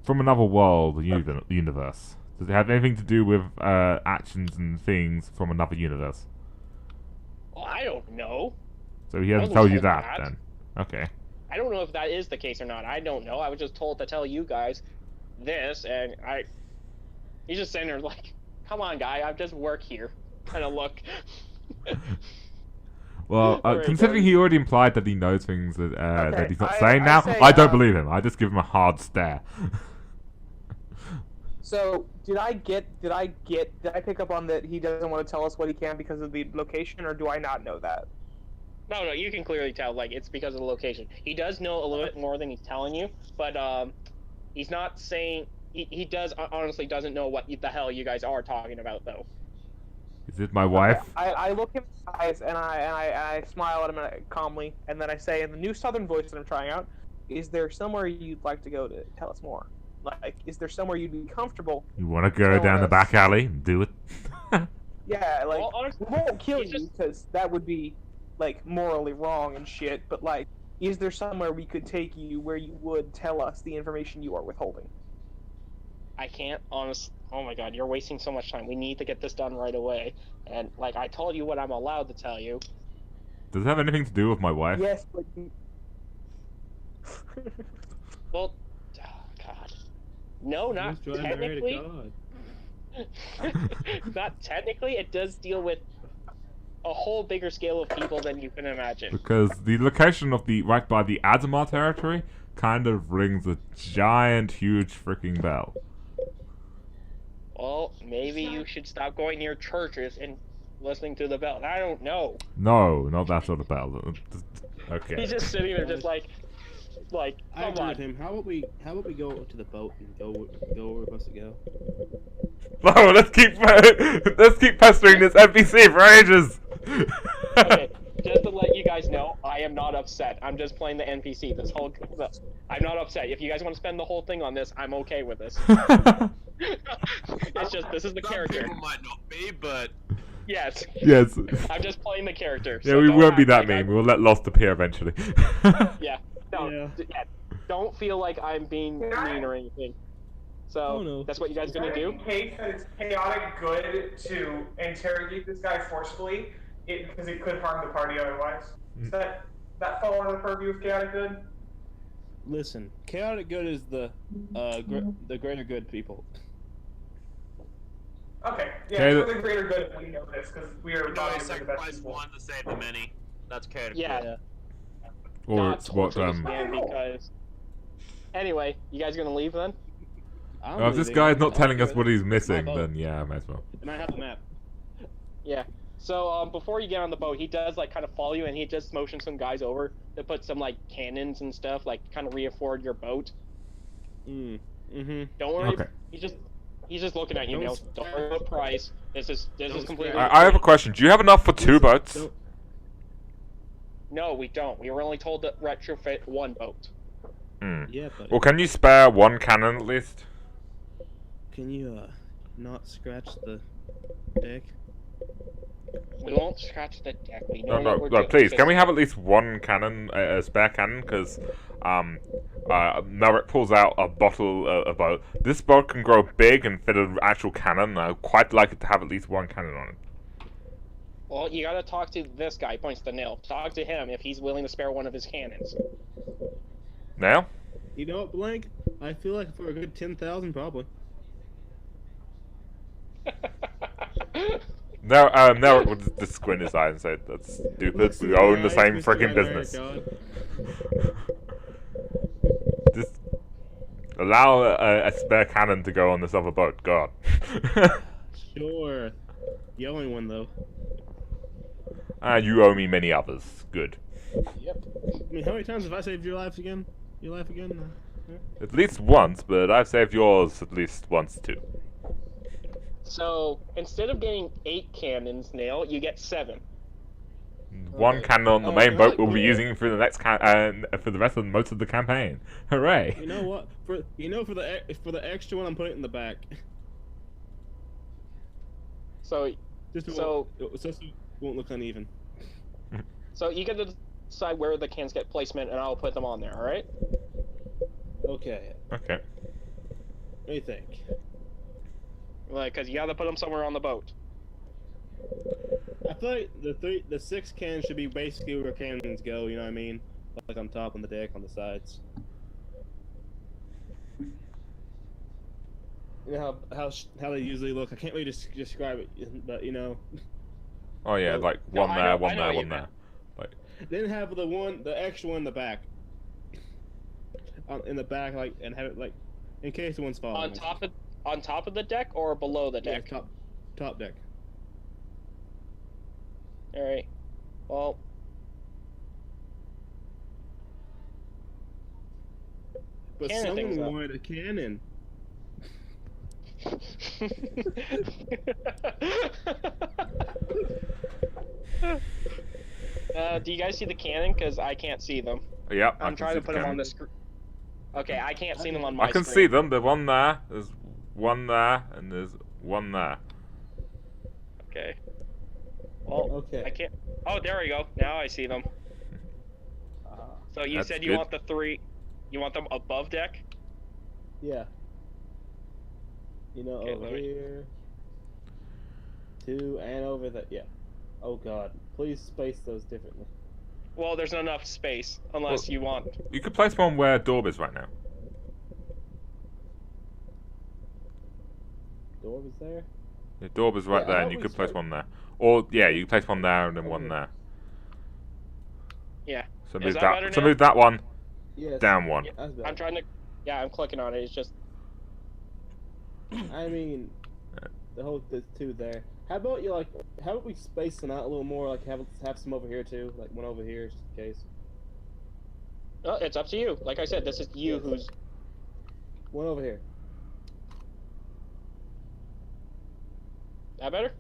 From another world, universe. Does it have anything to do with actions and things from another universe? Well, I don't know. So he hasn't wasn't told you told that, that. then. Okay. I don't know if that is the case or not. I don't know. I was just told to tell you guys this, and he's just sitting there like, come on, guy, I just work here. Kind of look. Well, Alright, considering guys. he already implied that he knows things that that Okay, he's not I saying now, say, I don't believe him. I just give him a hard stare. So did I pick up on that he doesn't want to tell us what he can because of the location, or do I not know that? No, you can clearly tell, like, it's because of the location. He does know a little bit more than he's telling you, but he's not saying. He does honestly doesn't know what the hell you guys are talking about, though. Is it my wife? I look him in the eyes and I smile at him calmly, and then I say in the new Southern voice that I'm trying out, "Is there somewhere you'd like to go to tell us more? Like, is there somewhere you'd be comfortable?" You want to go telling down the us- back alley and do it? Yeah, like Well, honestly, we won't kill he's you just- because that would be like morally wrong and shit. But like, is there somewhere we could take you where you would tell us the information you are withholding? I can't honestly. Oh my god, you're wasting so much time. We need to get this done right away. And like I told you what I'm allowed to tell you. Does it have anything to do with my wife? Yes, but. Well, oh god. No, not He's trying to marry the technically. god. Not technically. It does deal with a whole bigger scale of people than you can imagine. Because the location of the right by the Adamar territory kind of rings a giant, huge freaking bell. Well, maybe you should stop going near churches and listening to the bell. I don't know. No, not that sort of bell. Okay. He's just sitting there, just like, I come agree on. with him. How about we go to the boat and go where we're supposed to go? No, let's keep pestering this NPC for ages. Okay, just to let you guys know, I am not upset. I'm just playing the NPC. I'm not upset. If you guys want to spend the whole thing on this, I'm okay with this. It's just this is the Some character. people might not be, but Yes, Yes. I'm just playing the character. Yeah, so we don't won't be act that like mean. We'll let Lost appear eventually. Yeah. No. Yeah. Yeah. Don't feel like I'm being mean or anything. So Oh, no. that's what you guys gonna do. case that it's chaotic good to interrogate this guy forcefully, because it could harm the party otherwise. Does that fall under the purview of chaotic good? Listen, chaotic good is the greater good people. Okay, yeah, Okay, for the greater good, we know this because we are you know, he obviously the best sacrificed people. one to save the many. That's chaotic. Yeah. Or not it's what torture this man because. Anyway, you guys gonna leave then? I'm Well, if this leaving. guy's not I telling don't us care. what he's My missing, boat. then yeah, I might as well. And I have the map. Yeah. So before you get on the boat, he does like kind of follow you, and he just motions some guys over to put some like cannons and stuff, like kind of reinforce your boat. Mm-hmm. Don't worry. Okay. He's just looking at you, Don't Neil. Don't worry about price. This is Don't completely. scratch. I have a question. Do you have enough for 2 boats? Don't- No, we don't. We were only told to retrofit one boat. Hmm. Yeah, but Well, can you spare 1 cannon at least? can you not scratch the deck? We won't scratch the deck. We know No, what we're no, doing. please. Just- Can we have at least 1 cannon, a spare cannon? Because, Merrick pulls out a bottle of boat. This boat can grow big and fit an actual cannon. I'd quite like it to have at least 1 cannon on it. Well, you gotta talk to this guy. Points to Neil. Talk to him if he's willing to spare one of his cannons. Now? You know what, Blank? I feel like for a good 10,000, probably. No, Merrick would just squint his eye and say, "That's stupid. Listen, We own the guys, same Mr. freaking America. business." Just allow a spare cannon to go on this other boat. God. Sure. The only one, though. You owe me many others. Good. Yep. I mean, how many times have I saved your life again? Your life again? At least once, but I've saved yours at least once too. So instead of getting 8 cannons, Neil, you get 7. 1 Okay. cannon on the Oh, main can I, boat like, we'll put be it- using for the next for the rest of most of the campaign. Hooray! You know what? For the extra one, I'm putting it in the back. So Just So- so it won't look uneven. you get to decide where the cans get placement, and I'll put them on there. All right? Okay. Okay. What do you think? Like, cause you gotta put them somewhere on the boat. I feel like the 6 cans should be basically where cannons go. You know what I mean? Like on top, on the deck, on the sides. You know how they usually look. I can't really describe it, but you know. Oh yeah, Oh, like no, one I there, know- one I know there, what one you there. meant. Then have the extra one in the back. In the back, like, and have it like, in case one's falling. On top of the deck or below the Yeah, deck. top deck. All right. Well, But Cannon things someone up. wanted a cannon. do you guys see the cannon? Cause I can't see them. Yep, I I'm can trying see to the put them on cannon. the screen. Okay, I can't see them on my I can screen. see them. There's one there. There's one there, and there's one there. Okay. Well, Okay. I can't. Oh, there we go. Now I see them. So you That's said you good. want the 3. You want them above deck? Yeah. You know, Okay, over let me- here. 2 and over there. Yeah. Oh God! Please space those differently. Well, there's not enough space unless Well- you want. You could place one where Dorb is right now. Door was there. The Dorb is right Yeah, there, how and you we could place start- one there. Or yeah, you could place one there and then one Okay. there. Yeah. So Is move that that. better So now? move that one Yes. down one. That's better. I'm trying to. Yeah, I'm clicking on it. It's just. I mean, the 2 there. How about how about we space them out a little more? Like have some over here too, like one over here, just in case. Oh, it's up to you. Like I said, this is you Yes. who's. One over here. That better?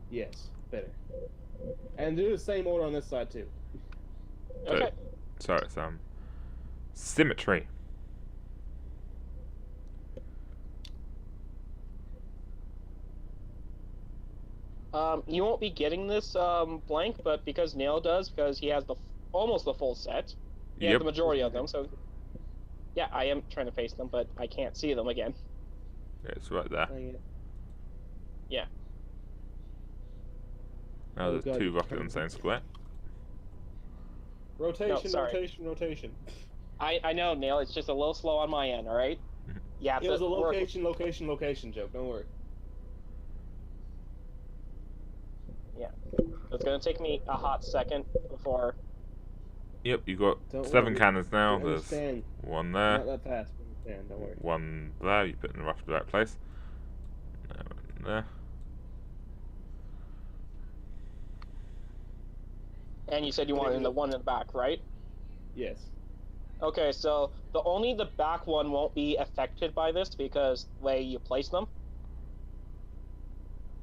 Yes, better. And do the same order on this side too. So- Okay. So it's symmetry. You won't be getting this blank, but because Neil does, because he has almost the full set. He has Yep. the majority of them, so. Yeah, I am trying to face them, but I can't see them again. Yeah, it's right there. Dang it. Now Oh, there's God. 2 roughly on the same square. Rotation, sorry. rotation. I know, Neil. It's just a little slow on my end. All right. Yeah. It was a location joke. Don't worry. It's gonna take me a hot second before. Yep, you got Don't 7 worry. cannons now. I There's understand. one Not there, that fast. I understand. Don't worry. one there. You put in the right place. There. And you said you wanted the one in the back, right? Yes. Okay, so only the back one won't be affected by this because the way you place them.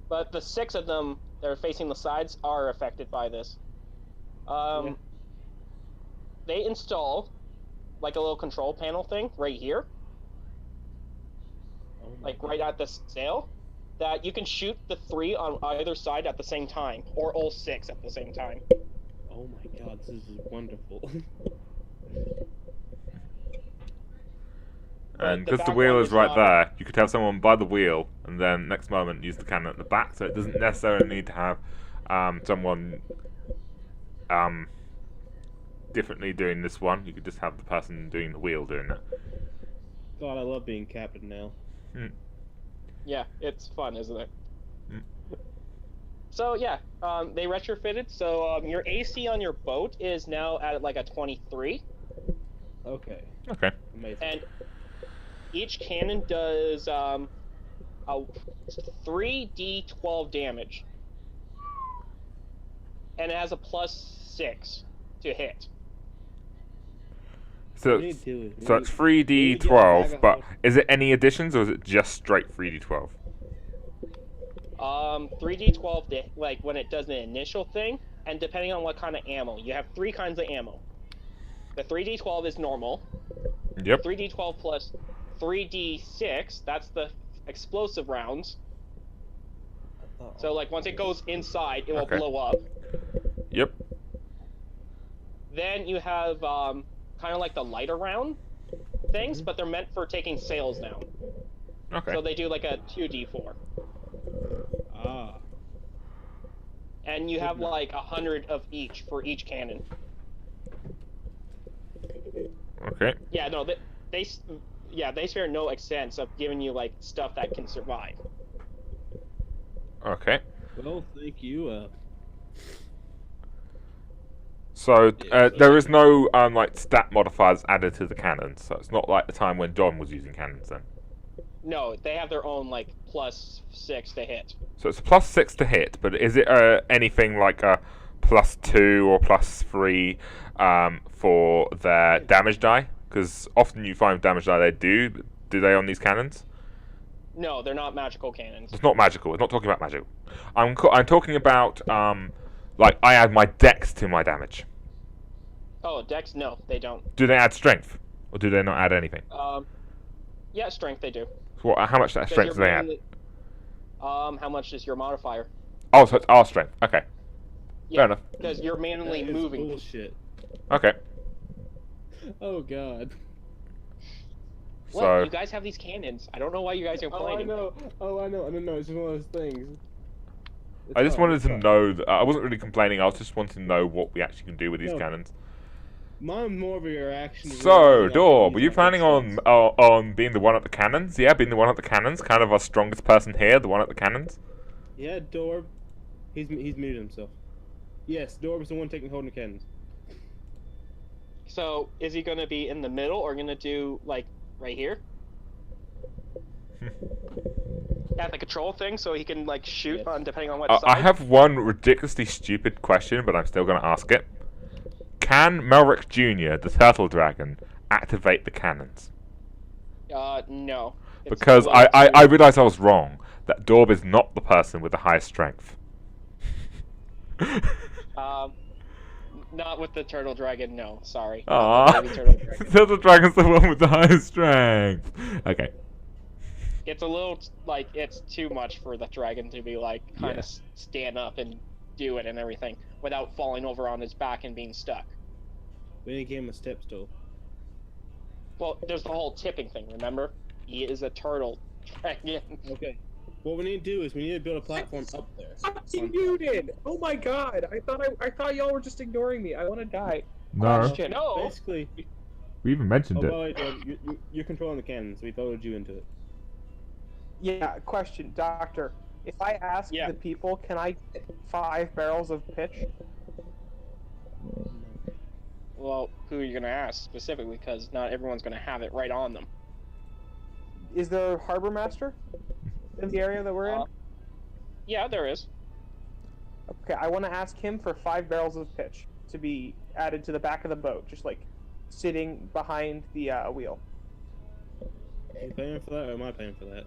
But the 6 of them that are facing the sides are affected by this. Yeah. They install like a little control panel thing right here, Oh my like right at the sail, that you can shoot the 3 on either side at the same time, or all 6 at the same time. Oh my god, this is wonderful. And the because the back wheel one is is right not- there, you could have someone by the wheel, and then next moment use the cannon at the back. So it doesn't necessarily need to have someone differently doing this one. You could just have the person doing the wheel doing it. God, I love being captain now. Yeah, it's fun, isn't it? Mm. So yeah, they retrofitted. So your AC on your boat is now at like a 23, Okay. Okay. Amazing. and each cannon does a 3d12 damage, and it has a +6 to hit. So We need to do it. so it's we need to get a 3d12, bag of but house. is it any additions or is it just straight 3d12? 3d12 like when it does the initial thing, and depending on what kind of ammo, you have 3 kinds of ammo. The 3d12 is normal. Yep. 3d12 plus 3d6, that's the explosive rounds. So like once it goes inside, it will Okay. blow up. Yep. Then you have kind of like the lighter round things, but they're meant for taking sails down. Okay. So they do like a 2d4. Ah. And you have like 100 of each for each cannon. Okay. Yeah, no, they spare no expense of giving you like stuff that can survive. Okay. Well, thank you. So Yeah, there is no like stat modifiers added to the cannons. So it's not like the time when John was using cannons then. No, they have their own like +6 to hit. So it's a +6 to hit, but is it anything like a +2 or +3 for their damage die? Because often you find damage die they do. But do they on these cannons? No, they're not magical cannons. It's not magical. It's not talking about magical. I'm talking about like I add my dex to my damage. Oh, dex? No, they don't. Do they add strength, or do they not add anything? Yeah, strength they do. So how much that strength do they add? How much is your modifier? Oh, so it's our strength. Okay. Yeah, Fair enough. because you're manually That is moving. bullshit. Okay. Oh god. Well, So you guys have these cannons. I don't know why you guys are Oh, I complaining. know. Oh, I know. I don't know. It's just one of those things. It's I just fine, wanted it's to fine. know that I wasn't really complaining. I was just wanting to know what we actually can do with these No. cannons. Mine more of a reaction. to So, really like Dor, these were you like planning extents. on being the one at the cannons? Yeah, being the one at the cannons, kind of our strongest person here, the one at the cannons. Yeah, Dorb. He's muted himself. Yes, Dorb is the one holding the cannons. So, is he gonna be in the middle or gonna do like right here? At the control thing, so he can like shoot Yes. on depending on what I side. have one ridiculously stupid question, but I'm still going to ask it. Can Melrick Jr., the Turtle Dragon, activate the cannons? No. It's Because way I too- realised I was wrong. That Dorb is not the person with the highest strength. Not with the turtle dragon. No, sorry. Aww. Not the baby turtle dragon. Turtle Dragon's the one with the highest strength. Okay. It's a little like it's too much for the dragon to be like kind of stand up and do it and everything without falling over on his back and being stuck. We didn't give him a step stool. Well, there's the whole tipping thing. Remember, he is a turtle dragon. Okay. What we need to do is we need to build a platform up there. Fucking muted! Oh my god! I thought y'all were just ignoring me. I want to die. No, Question. No. Basically. we even mentioned Oh, it. by the way, Dorb, you're controlling the cannons. We voted you into it. Yeah, question, Doctor. If I ask Yeah. the people, can I get 5 barrels of pitch? Well, who are you gonna ask specifically? Because not everyone's gonna have it right on them. Is there a harbor master in the area that we're in? Yeah, there is. Okay, I want to ask him for 5 barrels of pitch to be added to the back of the boat, just like sitting behind the wheel. Are you paying for that, or am I paying for that?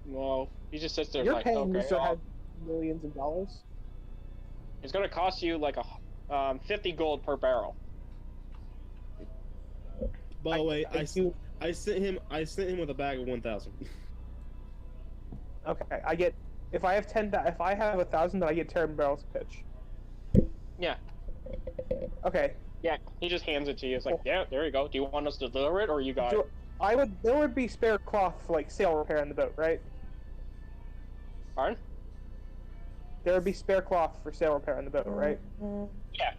Well, he just sits there You're like, paying okay, me to have millions of dollars. it's gonna cost you like 50 gold per barrel. By the way, I do- sent him with a bag of 1,000. Okay, I get if I have 1,000, then I get 10 barrels of pitch. Yeah. Okay. Yeah, he just hands it to you. It's like, yeah, there you go. Do you want us to deliver it, or you got it? There would be spare cloth for like sail repair in the boat, right? Pardon? There would be spare cloth for sail repair in the boat, right? Yeah.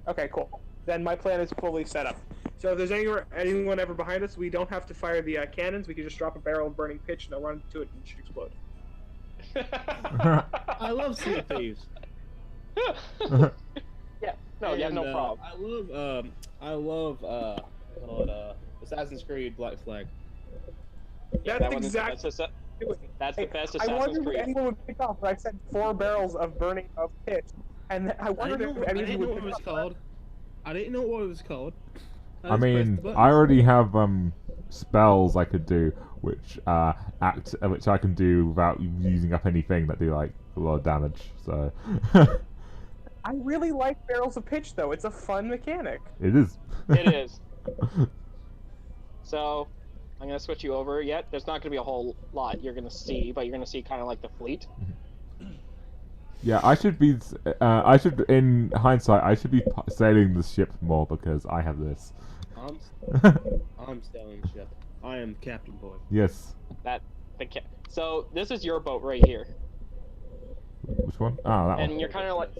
Okay, cool. Then my plan is fully set up. So if there's anyone ever behind us, we don't have to fire the cannons. We can just drop a barrel of burning pitch and they'll run into it and it should explode. I love sea of thieves. Yeah. No, yeah, no problem. I love Assassin's Creed Black Flag. Yeah, That's that exactly. That's the best I Assassin's wondered if Creed. anyone would pick up, but I said 4 barrels of burning of pitch, and I wondered if any of you would pick up. I didn't know what it was called. I mean, I already have spells I could do, which I can do without using up anything that do like a lot of damage. So I really like barrels of pitch, though. It's a fun mechanic. it is. It is. So, I'm gonna switch you over. Yet, there's not gonna be a whole lot you're gonna see, but you're gonna see kind of like the fleet. Yeah, I should be. In hindsight, I should be sailing the ship more because I have this. I'm sailing the ship. I am Captain Boy. Yes. So this is your boat right here, Which one? Ah, that one. and you're kind of like,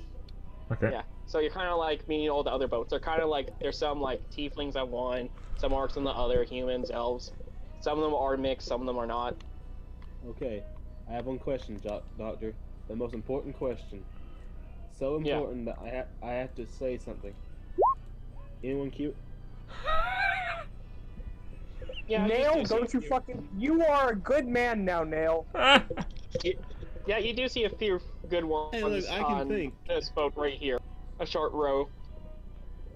Okay. yeah. So you're kind of like me and all the other boats. They're kind of like there's some like tieflings on one, some orcs on the other, humans, elves. Some of them are mixed, some of them are not. Okay, I have one question, Doctor. The most important question. So important that I have to say something. Anyone cute? Yeah, Nail, you don't you You are a good man now, Nail. Yeah, you do see a few good ones Hey, look, I can on think. this boat right here. A short row.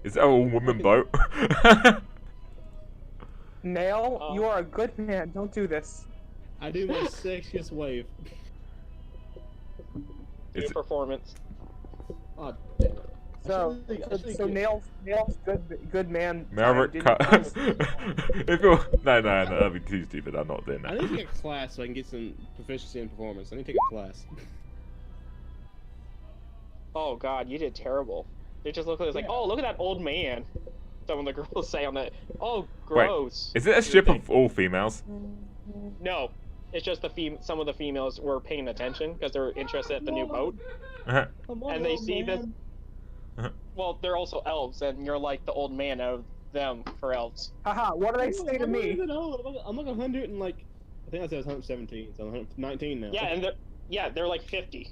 Is that a woman boat? Nail, you are a good man. Don't do this. I do my sexiest wave. Is it- Performance. Oh, So Nail's good man. Maverick didn't- cut. If you're... No, that'd be too stupid. I'm not doing I that. need to take a class so I can get some proficiency in performance. I need to take a class. Oh god, you did terrible. They just look at it like, oh, look at that old man. Some of the girls say on the, oh, gross. Is it a ship of all females? No, it's just some of the females were paying attention because they're interested in the new boat, Uh-huh. and they see this. Well, they're also elves, and you're like the old man of them for elves. Haha, what did they say to me? I'm like 100 and like, I think I said I was 117, so I'm 119 now. Yeah, and they're like 50.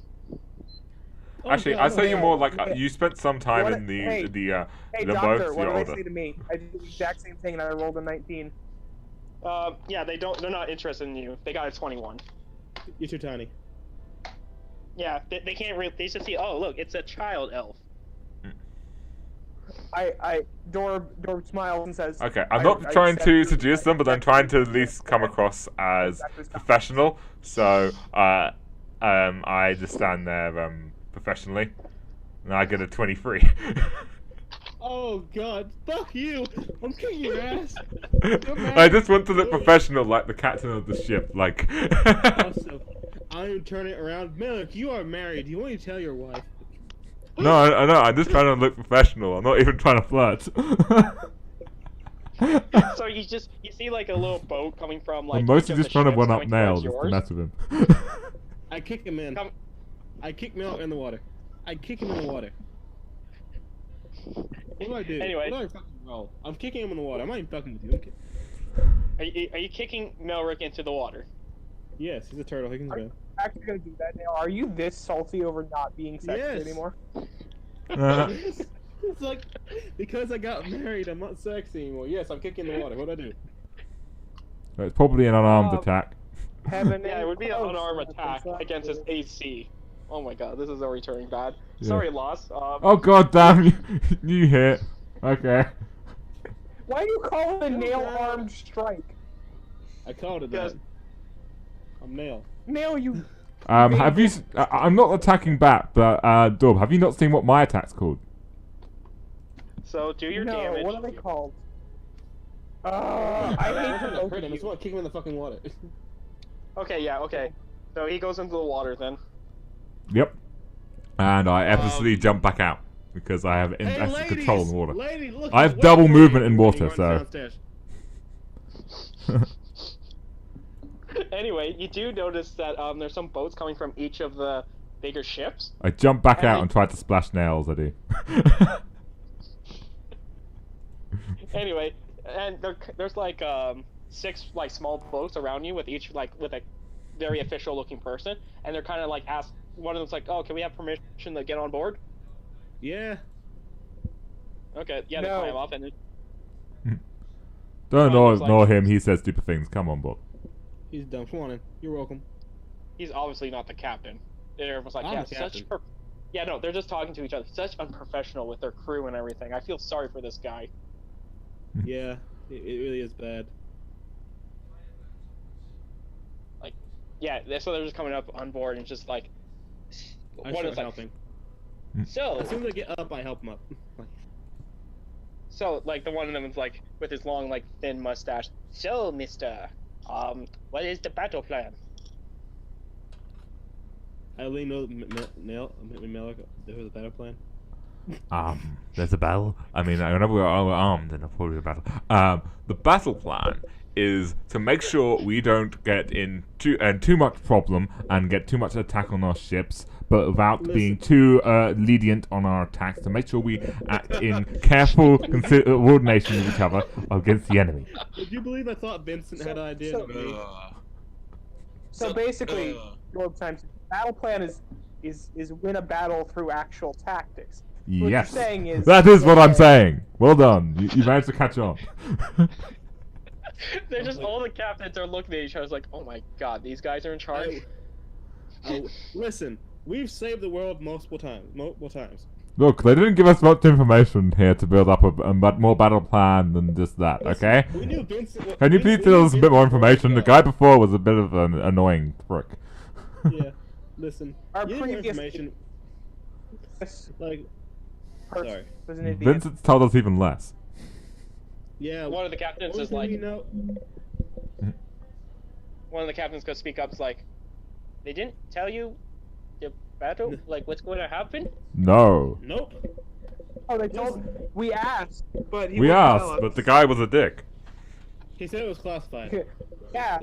Actually, God, I'd say you're more like okay. you spent some time What- in the hey, the Hey, the doctor, boat. what You're did they older. say to me? I did the exact same thing and I rolled a 19. Yeah, they're not interested in you. They got a 21. You're too tiny. Yeah, they can't really. They just see. Oh, look, it's a child elf. Dorb smiles and says, Okay, I'm not trying to seduce them, but I'm trying to at least come across as professional. So, I just stand there professionally, and I get a 23. Oh God, fuck you! I'm kicking your ass. I just want to look professional, like the captain of the ship. Like. Also, I'm turning it around. Malik, you are married. You want to tell your wife? No, I know. I'm just trying to look professional. I'm not even trying to flirt. So you see like a little boat coming from like. I'm mostly each of just the trying to ships one up coming Nail towards just to yours. mess with him. I kick him in. Come- I kick Malik in the water. I kick him in the water. What do I do? Anyway. What do I fucking roll? I'm kicking him in the water. I'm not even fucking with you. I'm Are you kicking Melrick into the water? Yes, he's a turtle. He can swim. actually gonna do that now. Are you this salty over not being sexy Yes. anymore? It's like, because I got married, I'm not sexy anymore. Yes, I'm kicking the water. What'd I do? It's probably an unarmed attack. Heaven Yeah, it would be an close. unarmed attack against his AC. Oh my god, this is already turning bad. Yeah. Sorry, Loss. Oh god damn, you hit. Okay. Why do you call it a nail-armed strike? I called it that. I'm nail. Nail you. Have you? I'm not attacking back, but Dub, have you not seen what my attack's called? So do your No, damage. what are they called? I I'm hate trying the to both hurt him. of I just you. want to kick him in the fucking water. Okay, yeah, okay. So he goes into the water then. Yep. And I effortlessly jump back out because I have Hey, control in the water. Ladies, look, I have wait double for movement me. in water, Run so. downstairs. Anyway, you do notice that there's some boats coming from each of the bigger ships. I jump back And out they- and try to splash nails. I do. Anyway, and there's like 6 like small boats around you with each like with a very official looking person, and they're kind of like ask. One of them's like, "Oh, can we have permission to get on board?" Yeah. Okay, yeah, No. they climb off and then Don't One was ignore like- him. He says stupid things. Come on, Bob. He's done. Come on in. You're welcome. he's obviously not the captain. And everyone's like, I'm "Yeah, the captain. yeah, no, they're just talking to each other. Such unprofessional with their crew and everything. I feel sorry for this guy." Yeah. It really is bad. Yeah, so they're just coming up on board and just like, I one start is like, helping. so, As soon as I get up, I help him up. so like the one of them is like with his long like thin mustache. So, Mister, what is the battle plan? I only know Nail. There was a battle plan. There's a battle. I mean, whenever we're all armed, then there'll probably be a battle. The battle plan is to make sure we don't get in too much problem and get too much attack on our ships, but without being too lenient on our attacks. To make sure we act in careful coordination with each other against the enemy. Would you believe I thought Vincent had an idea so- to me? So basically, your times battle plan is win a battle through actual tactics. What Yes, you're saying is that is what I'm saying. Well done. You managed to catch on. They're just all the captains are looking at each other like, "Oh my god, these guys are in charge." Listen, we've saved the world multiple times. Look, they didn't give us much information here to build up a more battle plan than just that, okay? We knew Vincent. Can you please tell us a bit more information? The guy before was a bit of an annoying prick. Yeah, listen. Our you need more previous- information. This Like, person sorry. was an idiot. Vincent's told us even less. Yeah. One of the captains only is thing like, we know. one of the captains goes speak up. Is like, "They didn't tell you the battle, like what's going to happen?" No. Nope. Oh, they told. We asked, but he We wouldn't tell asked, us. but the guy was a dick. He said it was classified. Yeah.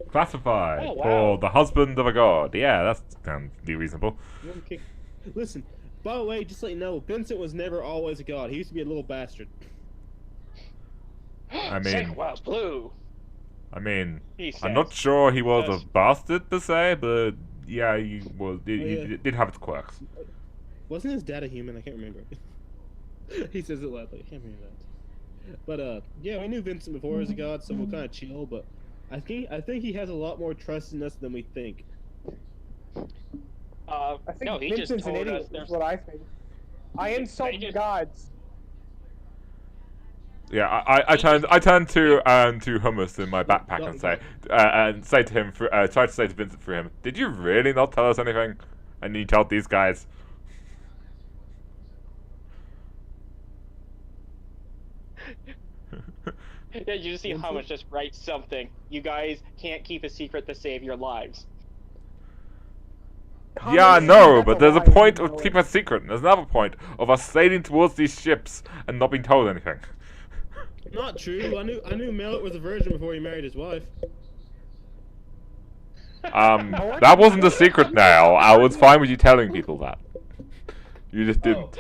Classified Oh, wow. for the husband of a god. Yeah, that can be reasonable. Listen, by the way, just to let you know, Vincent was never always a god. He used to be a little bastard. I Say, mean, "Wow, blue." He says. I'm not sure he was Yes. a bastard per se, but yeah, he was. He yeah. did have his quirks. Wasn't his dad a human? I can't remember. He says it loudly. I can't remember that. But yeah, we knew Vincent before he was a god, so we're kind of chill. But I think he has a lot more trust in us than we think. I think No, he Vincent's just an told us idiot. there's. Is what I think. I insult They just- gods. Yeah, I turned to Hummus in my backpack and say to him, try to say to Vincent for him, did you really not tell us anything? And you told these guys. Yeah, you just see Hummus just write something. You guys can't keep a secret to save your lives. Yeah, I Hummus know, is but there's a lying, point you of know keeping a secret, and there's another point of us sailing towards these ships and not being told anything. Not true. I knew Mallet was a virgin before he married his wife. That wasn't a secret now. I was fine with you telling people that. You just didn't.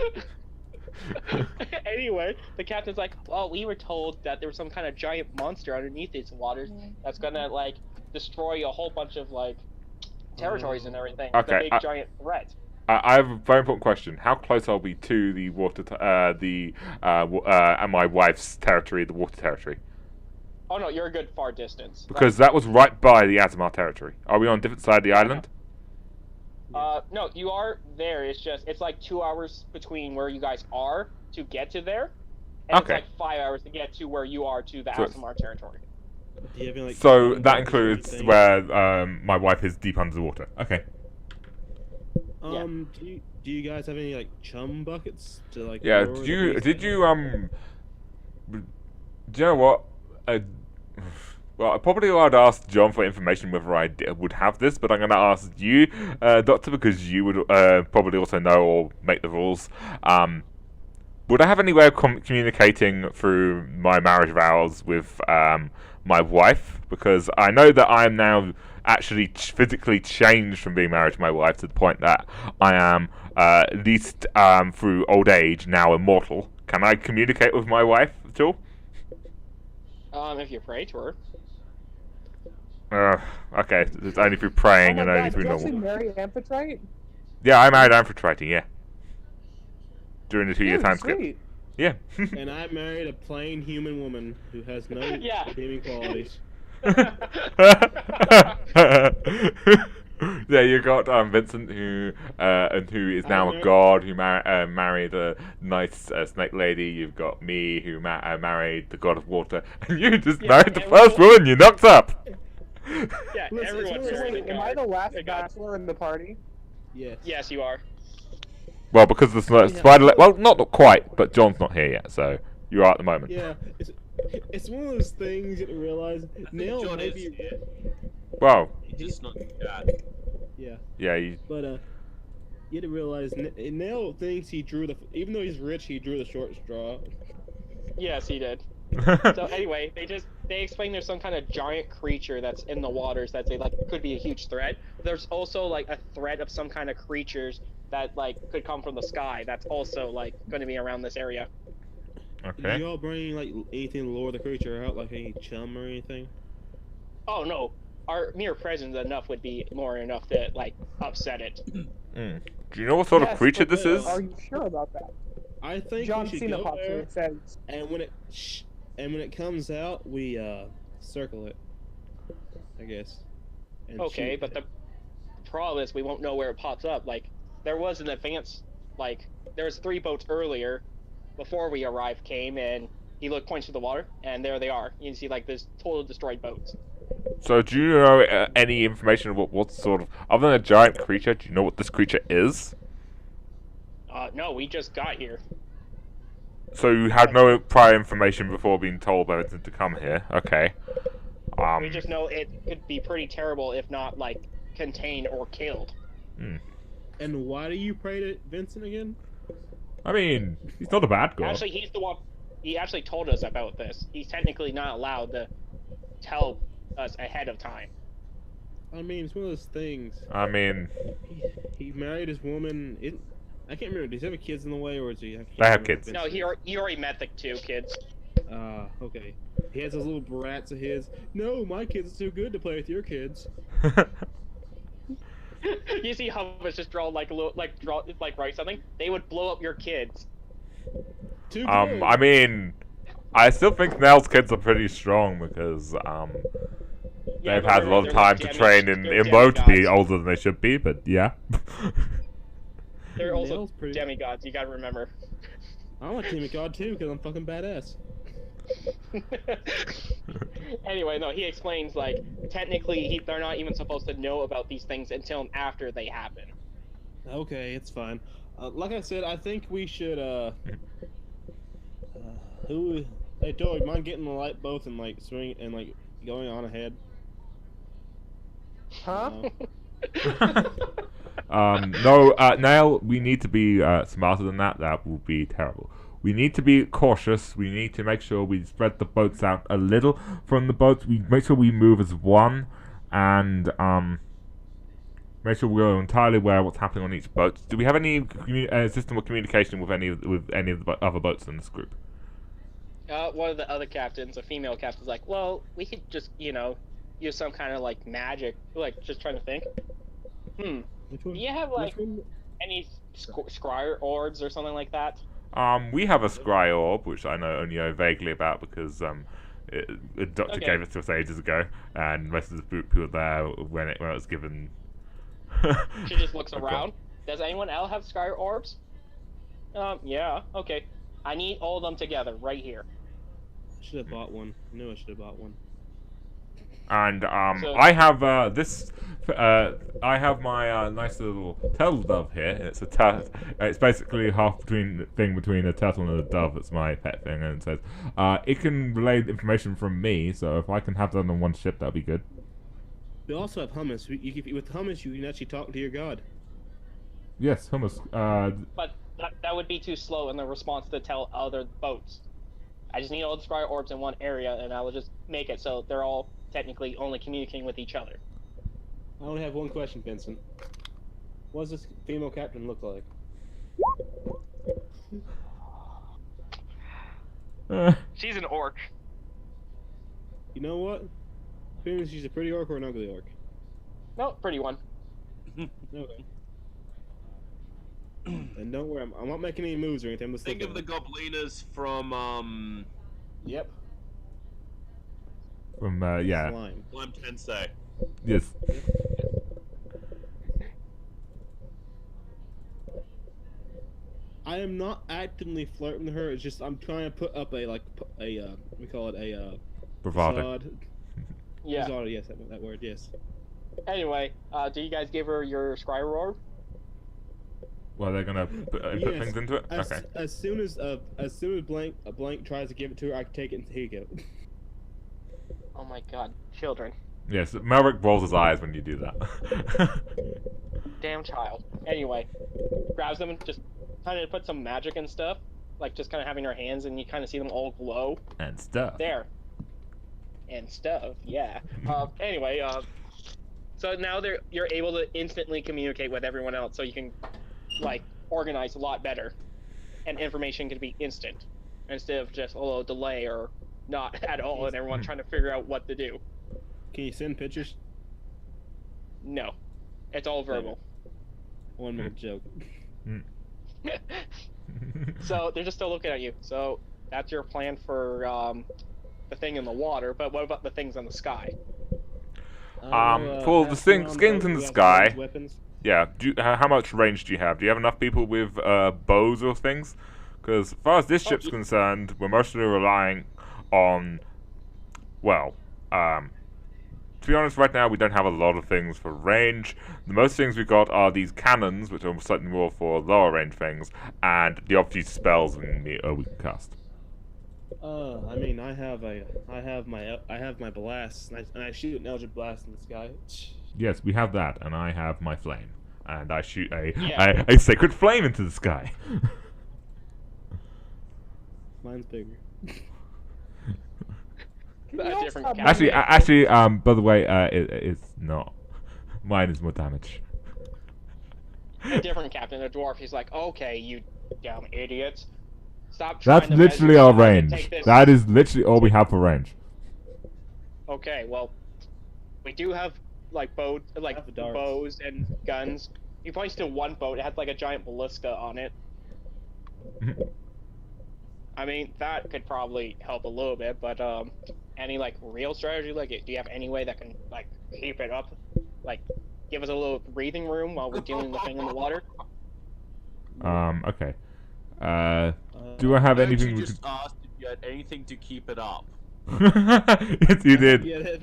Anyway, the captain's like, "Well, we were told that there was some kind of giant monster underneath these waters that's gonna like destroy a whole bunch of like territories and everything. It's Okay, a big giant threat." I have a very important question. How close are we to the water, and my wife's territory, the water territory? Oh no, you're a good far distance. Because that was right by the Azamar territory. Are we on a different side of the island? No, you are there. It's like 2 hours between where you guys are to get to there, and Okay. it's like 5 hours to get to where you are to the So it's- Asamar territory. Do you have any, like, So chum that buckets or includes anything? where my wife is deep under the water. Okay. Do you guys have any like chum buckets to like? Yeah. lower the base Did down? you Do you know what? Well, I probably would ask John for information whether I would have this, but I'm going to ask you, Doctor, because you would probably also know or make the rules. Would I have any way of communicating through my marriage vows with my wife? Because I know that I am now actually physically changed from being married to my wife to the point that I am, at least through old age, now immortal. Can I communicate with my wife at all? If you pray to her. Okay, it's only through praying Oh and my only god, through did you actually normal. marry Amphitrite? Yeah, I married Amphitrite, yeah. During the 2-year time skip. Sweet. Yeah. And I married a plain human woman who has no Yeah. redeeming qualities. Yeah, you got Vincent, who is now a god, who married a nice snake lady. You've got me, who married the god of water, and you just married the first woman you knocked up. Yeah, Listen, everyone's it's marrying Wait, a am I god. the last A god. bachelor in the party? Yes. Yes, you are. Well, because the spider. Well, not quite, but John's not here yet, so you are at the moment. Yeah. It's one of those things you realize. I think Nail John is maybe. here. Well, He's just not God. Yeah. yeah. You, But you had to realize Nail thinks he drew the. Even though he's rich, he drew the short straw. Yes, he did. So anyway, they explain there's some kind of giant creature that's in the waters that they like could be a huge threat. There's also like a threat of some kind of creatures that like could come from the sky that's also like going to be around this area. Did okay. y'all bring like anything to lure the creature out, like any chum or anything? Oh no, our mere presence enough would be more enough to like upset it. Mm. Do you know what sort of Yes, creature but this is? Are you sure about that? I think John we should Cena go pops in there, and says, and when it comes out, we circle it. I guess. And Okay, shoot but it. the problem is we won't know where it pops up. Like there was an advance, like there was 3 boats earlier, before we arrived came and he points to the water and there they are. You can see like this total destroyed boats. So, do you know any information about what sort of, other than a giant creature? Do you know what this creature is? No, we just got here. So you had no prior information before being told by Vincent to come here. Okay. We just know it could be pretty terrible if not like contained or killed. And why do you pray to Vincent again? I mean, he's not a bad guy. Actually, he's the one. He actually told us about this. He's technically not allowed to tell us ahead of time. I mean, it's one of those things. I mean, He married his woman. I can't remember. Does he have kids in the way, or is he? They have kids. No, he already met the 2 kids. Okay. He has those little brats of his. No, my kids are too good to play with your kids. You see how it's just draw like a little write something. They would blow up your kids. Too good. I mean, I still think Nell's kids are pretty strong because Yeah, they've but had a lot they're of time to train in low to be older than they should be. But yeah. They're also Nell's pretty- demigods. You gotta remember. I want to team God too because I'm fucking badass. Anyway, no, he explains like technically they're not even supposed to know about these things until after they happen. Okay, it's fine. Like I said, I think we should. Hey, Dory, mind getting the light both and like swing and like going on ahead? huh? No, Nail, we need to be smarter than that. That will be terrible. We need to be cautious. We need to make sure we spread the boats out a little from the boats. We make sure we move as one, and make sure we're entirely aware of what's happening on each boat. Do we have any system of communication with any of the other boats in this group? One of the other captains, a female captain's like, well, we could just, use some kind of like magic. Like, just trying to think. Do you have like Which one? Any scryer orbs or something like that? We have a scry orb, which I only know vaguely about because the doctor Okay. gave it to us ages ago, and most of the people were there when it was given. She just looks Okay. around. Does anyone else have scryer orbs? Yeah. Okay. I need all of them together right here. Should have bought one. I knew I should have bought one. And So- I have this. I have my nice little turtle dove here. It's a it's basically half between a turtle and a dove. That's my pet thing, and it says it can relay information from me. So if I can have that on one ship, that'd be good. We also have hummus. With hummus, you can actually talk to your god. Yes, hummus. But that would be too slow in the response to tell other boats. I just need all the scryer orbs in one area, and I will just make it so they're all technically only communicating with each other. I only have one question, Vincent. What does this female captain look like? She's an orc. You know what? Feeling she's a pretty orc or an ugly orc? No, pretty one. Okay. And don't worry, I'm not making any moves or anything. I'm just Think of the looking. goblinas from Yep. From yeah, Slime. Slime Tensei. yes. I am not actively flirting with her. It's just I'm trying to put up we call it a Bravado. facade. Yeah. Facade, yes, that word, yes. Anyway, do you guys give her your scryer orb? Well, they're gonna put Yes. things into it. As, Okay. as soon as Blank tries to give it to her, I can take it and here you go. Oh my god, children. Yes, Melrick rolls his eyes when you do that. Damn child. Anyway, grabs them and just kind of put some magic and stuff. Like just kind of having her hands and you kind of see them all glow. and stuff. There. And stuff, yeah. Anyway, so now you're able to instantly communicate with everyone else, so you can, like, organize a lot better, and information can be instant, instead of just a little delay or not at all, and everyone trying to figure out what to do. Can you send pictures? No, it's all verbal. I want to make a joke. So they're just still looking at you. So that's your plan for the thing in the water, but what about the things in the sky? For the skins in the sky. Weapons. Yeah. How much range do you have? Do you have enough people with bows or things? Because as far as this ship's concerned, we're mostly relying on, well, to be honest, right now we don't have a lot of things for range. The most things we've got are these cannons, which are slightly more for lower range things, and the obvious spells we can cast. I mean, I have my blast, and I shoot an eldritch blast in the sky. Yes, we have that, and I have my flame, and I shoot Yeah. a sacred flame into the sky. Mine's bigger. A different stop captain. Actually, by the way, it's not. Mine is more damage. A different captain, a dwarf. He's like, okay, you dumb idiots. Stop trying That's to literally measure our stuff and range. take this. That is literally all we have for range. Okay, well, we do have like Have the darts. bows and guns. He points to one boat. It has like a giant ballista on it. I mean, that could probably help a little bit, but any like real strategy? Like, do you have any way that can like keep it up? Like, give us a little breathing room while we're dealing with the thing in the water? Okay. Do I have anything You we just asked if you had anything to keep it up. could... Yes, you did. Yeah,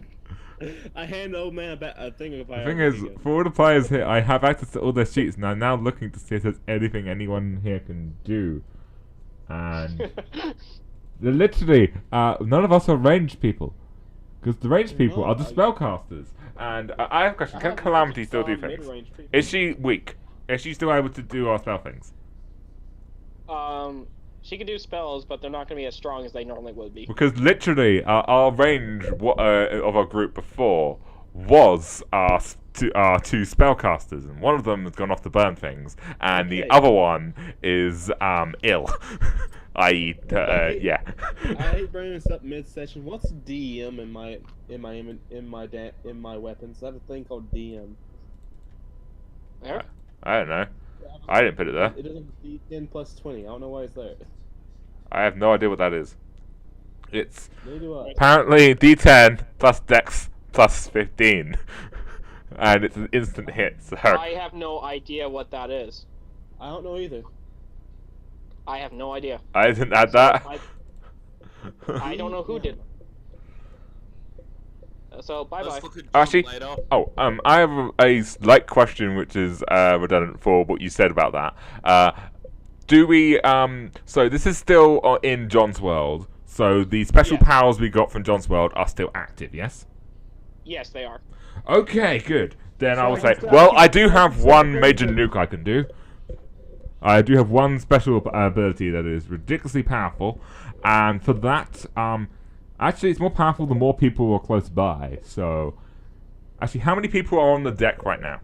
I hand the old man a thing of The thing is, for all the players here, I have access to all their sheets, and I'm now looking to see if there's anything anyone here can do. And literally, none of us are ranged people. Because the ranged people are the spellcasters. And I have a question, can Calamity still do things? Is she weak? Is she still able to do our spell things? She can do spells, but they're not going to be as strong as they normally would be. Because literally, our range of our group before was our two spellcasters, and one of them has gone off to burn things, and the Okay. other one is ill, i.e., yeah. I hate bringing this up mid-session. What's DM in my weapons? I have a thing called DM. There? I don't know. I didn't put it there. It doesn't D10 plus 20. I don't know why it's there. I have no idea what that is. It's Neither do I. apparently D10 plus Dex plus 15. And it's an instant hit, so... I have no idea what that is. I don't know either. I have no idea. I didn't add that. I don't know who did. So bye bye. Let's look at Actually- John later. Oh, I have a slight question which is redundant for what you said about that. Do we, so this is still in John's world, so the special Yeah. powers we got from John's world are still active, yes? Yes, they are. Okay, good. Then I will So say, it's, well, I do it's have one major good. nuke I can do. I do have one special ability that is ridiculously powerful, and for that, actually, it's more powerful the more people are close by. So, actually, how many people are on the deck right now?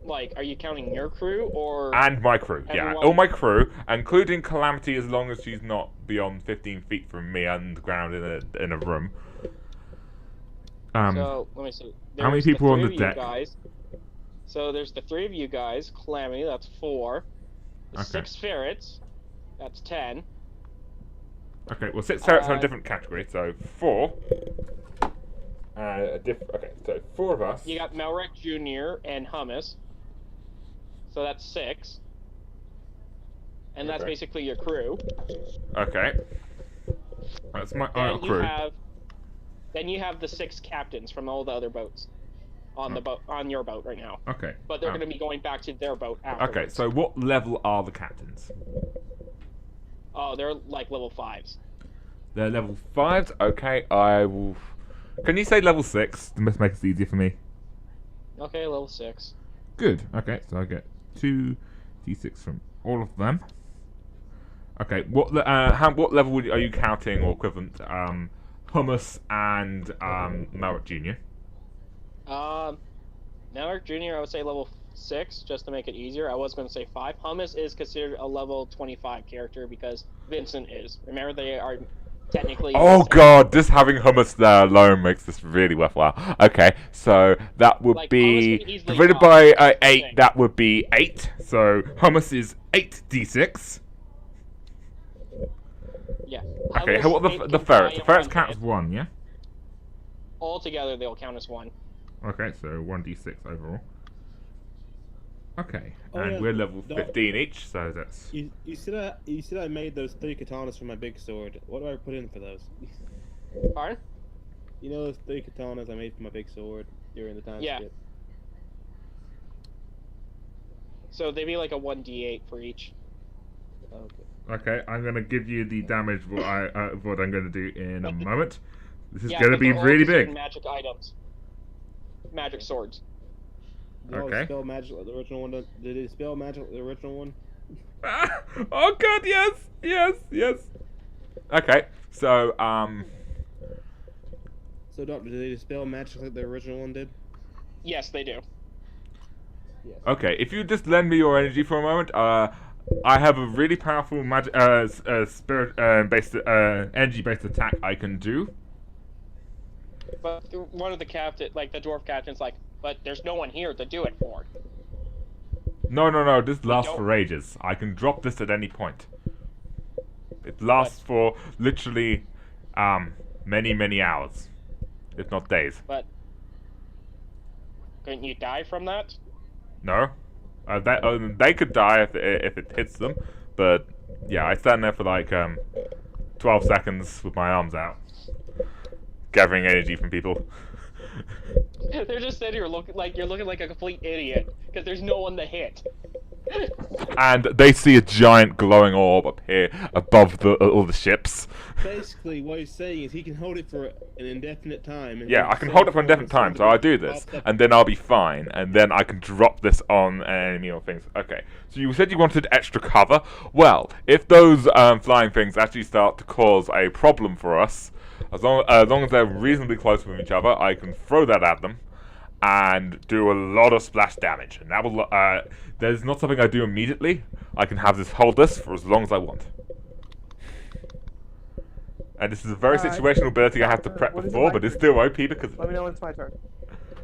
Like, are you counting your crew or? And my crew, yeah, Everyone. all my crew, including Calamity, as long as she's not beyond 15 feet from me underground in a room. So let me see. how many There's people are on three the of you deck? Guys. So there's the 3 of you guys. Calamity, that's 4. The Okay. 6 ferrets, that's 10. Okay, well, 6 ferrets are a Uh, different category, so 4. Okay, so 4 of us. You got Melrek Jr. and Hummus. So that's 6. And that's Okay. basically your crew. Okay. That's my Then crew. Then you have the 6 captains from all the other boats on the boat on your boat right now. Okay. But they're going to be going back to their boat afterwards. Okay, so what level are the captains? Oh, they're like level 5s. They're level 5s. Okay, I will. Can you say level 6 to make it easier for me? Okay, level 6. Good. Okay, so I get 2d6 from all of them. Okay, what level are you counting or equivalent? Hummus and Malric Jr. Melrek Jr. I would say level 6 just to make it easier. I was going to say 5. Hummus is considered a level 25 character because Vincent is. Remember, they are technically. Oh god, just having Hummus there alone makes this really worthwhile. Okay, so that would Like, Hummus be can easily divided talk, by that's the 8. thing. That would be 8. So Hummus is 8d6. Yeah. Okay, Hummus what can the ferrets? die The ferrets in count one as 1, yeah? hit. Altogether, they'll count as 1. Okay, so 1d6 overall. Okay, Oh, and yeah. we're level No. 15 each, so that's... You said I made those 3 katanas for my big sword. What do I put in for those? Pardon? You know those 3 katanas I made for my big sword during the time Yeah. skip? So they'd be like a 1d8 for each. Okay. Okay, I'm gonna give you the damage what I'm gonna do in a moment. This is Yeah, gonna but be they're all really considered big. Magic items. Magic swords. Did you Okay. spell magic like the original one? Did it spell magic like the original one? Oh god, yes. Okay, so So, Doctor, did they spell magic like the original one did? Yes, they do. Yes. okay, if you just lend me your energy for a moment, I have a really powerful magic, spirit based energy based attack I can do. But one of the captain, like the dwarf captain's like, but there's no one here to do it for. No, this lasts don't- for ages. I can drop this at any point. It lasts for literally many hours, if not days. But couldn't you die from that? No, they could die if it hits them, but yeah, I stand there for like 12 seconds with my arms out, gathering energy from people. They're just sitting here looking like you're looking like a complete idiot because there's no one to hit. And they see a giant glowing orb appear above all the ships. Basically, what he's saying is he can hold it for an indefinite time. And Yeah, I can hold it for an indefinite time, so I'll do this, and then I'll be fine, and then I can drop this on an enemy or things. Okay, so you said you wanted extra cover. Well, if those flying things actually start to cause a problem for us, as long as they're reasonably close with each other, I can throw that at them and do a lot of splash damage. And that will, there's not something I do immediately. I can have this hold this for as long as I want. And this is a very situational ability I have to prep what is it before, like but it's to- still OP because Let me know when it's my turn.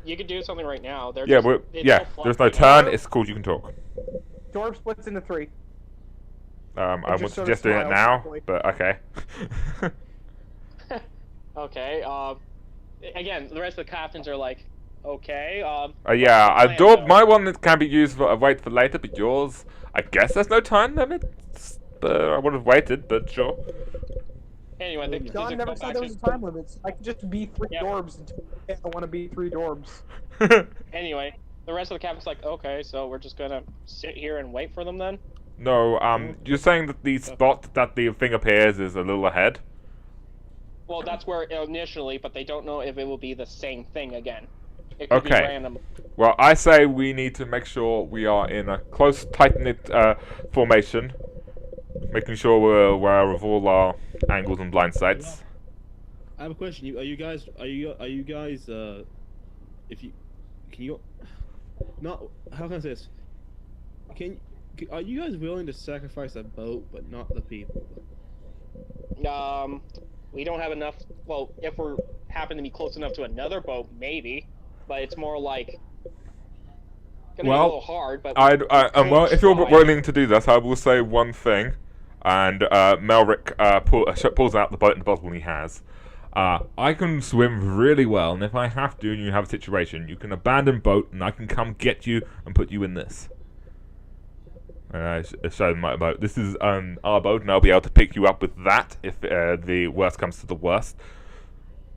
you could do something right now. They're Yeah, just, it's yeah. so There's no fluffy. turn. It's called you can talk. Dorb splits into 3. I just wouldn't sort of suggest doing it smiles now, happily. but okay. Okay. Again, the rest of the captains are like, okay. Yeah, what's the plan, Dorb, though? my one that can be used for wait for later, but yours, I guess there's no time limit. I would have waited, but sure. Anyway, these John are never go said back there to- was a time limit. I could just be 3 Yeah. Dorbs until I want to be 3 Dorbs. Anyway, the rest of the captain's like, okay, so we're just gonna sit here and wait for them then? No, you're saying that the spot that the thing appears is a little ahead? Well, that's where initially, but they don't know if it will be the same thing again. It could be Okay. random. Well, I say we need to make sure we are in a close, tight-knit formation, making sure we're aware of all our angles and blind sights. I have a question. Are you guys? If you can you not? How can I say this? Are you guys willing to sacrifice a boat but not the people? We don't have enough. Well, if we happen to be close enough to another boat, maybe. But it's more like gonna be a Well, little hard. But well, if you're try. willing to do that, I will say one thing, and Melrick pulls out the boat and the bottle he has. I can swim really well, and if I have to, and you have a situation, you can abandon boat, and I can come get you and put you in this. Show them my boat. This is our boat, and I'll be able to pick you up with that if the worst comes to the worst.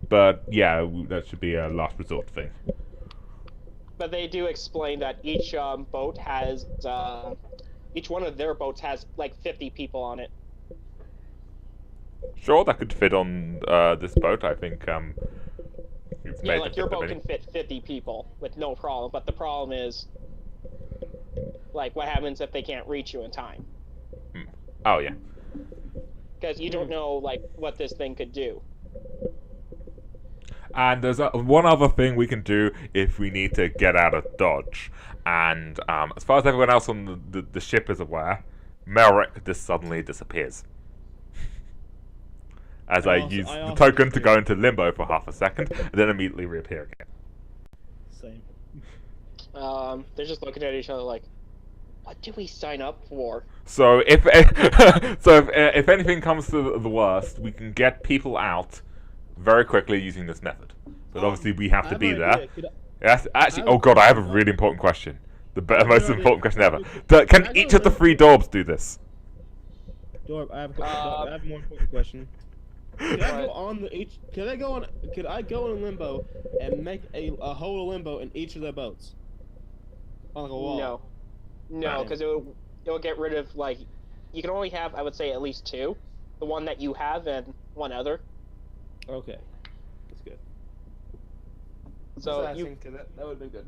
But yeah, that should be a last resort thing. But they do explain that each boat has, each one of their boats has like 50 people on it. Sure, that could fit on this boat. I think. You've Yeah, made like it your fit boat the can fit 50 people with no problem. But the problem is, like, what happens if they can't reach you in time? Oh yeah. Because you don't know like what this thing could do. And there's one other thing we can do if we need to get out of Dodge. And as far as everyone else on the ship is aware, Melrick just suddenly disappears. As I use the token to go into limbo for half a second, and then immediately reappear again. Same. They're just looking at each other like, what do we sign up for? So if if anything comes to the worst, we can get people out very quickly using this method. But obviously we have to be there. Yes, actually, oh god, I have a really important question. The most important question ever. Can each of the 3 Dorbs do this? Dorb, I have a more important question. Could I go on the each? Could I go in limbo and make a hole of limbo in each of their boats? On like a wall. No, because it will get rid of like, you can only have, I would say, at least 2. The one that you have and one other. Okay, that's good. So That would have been good.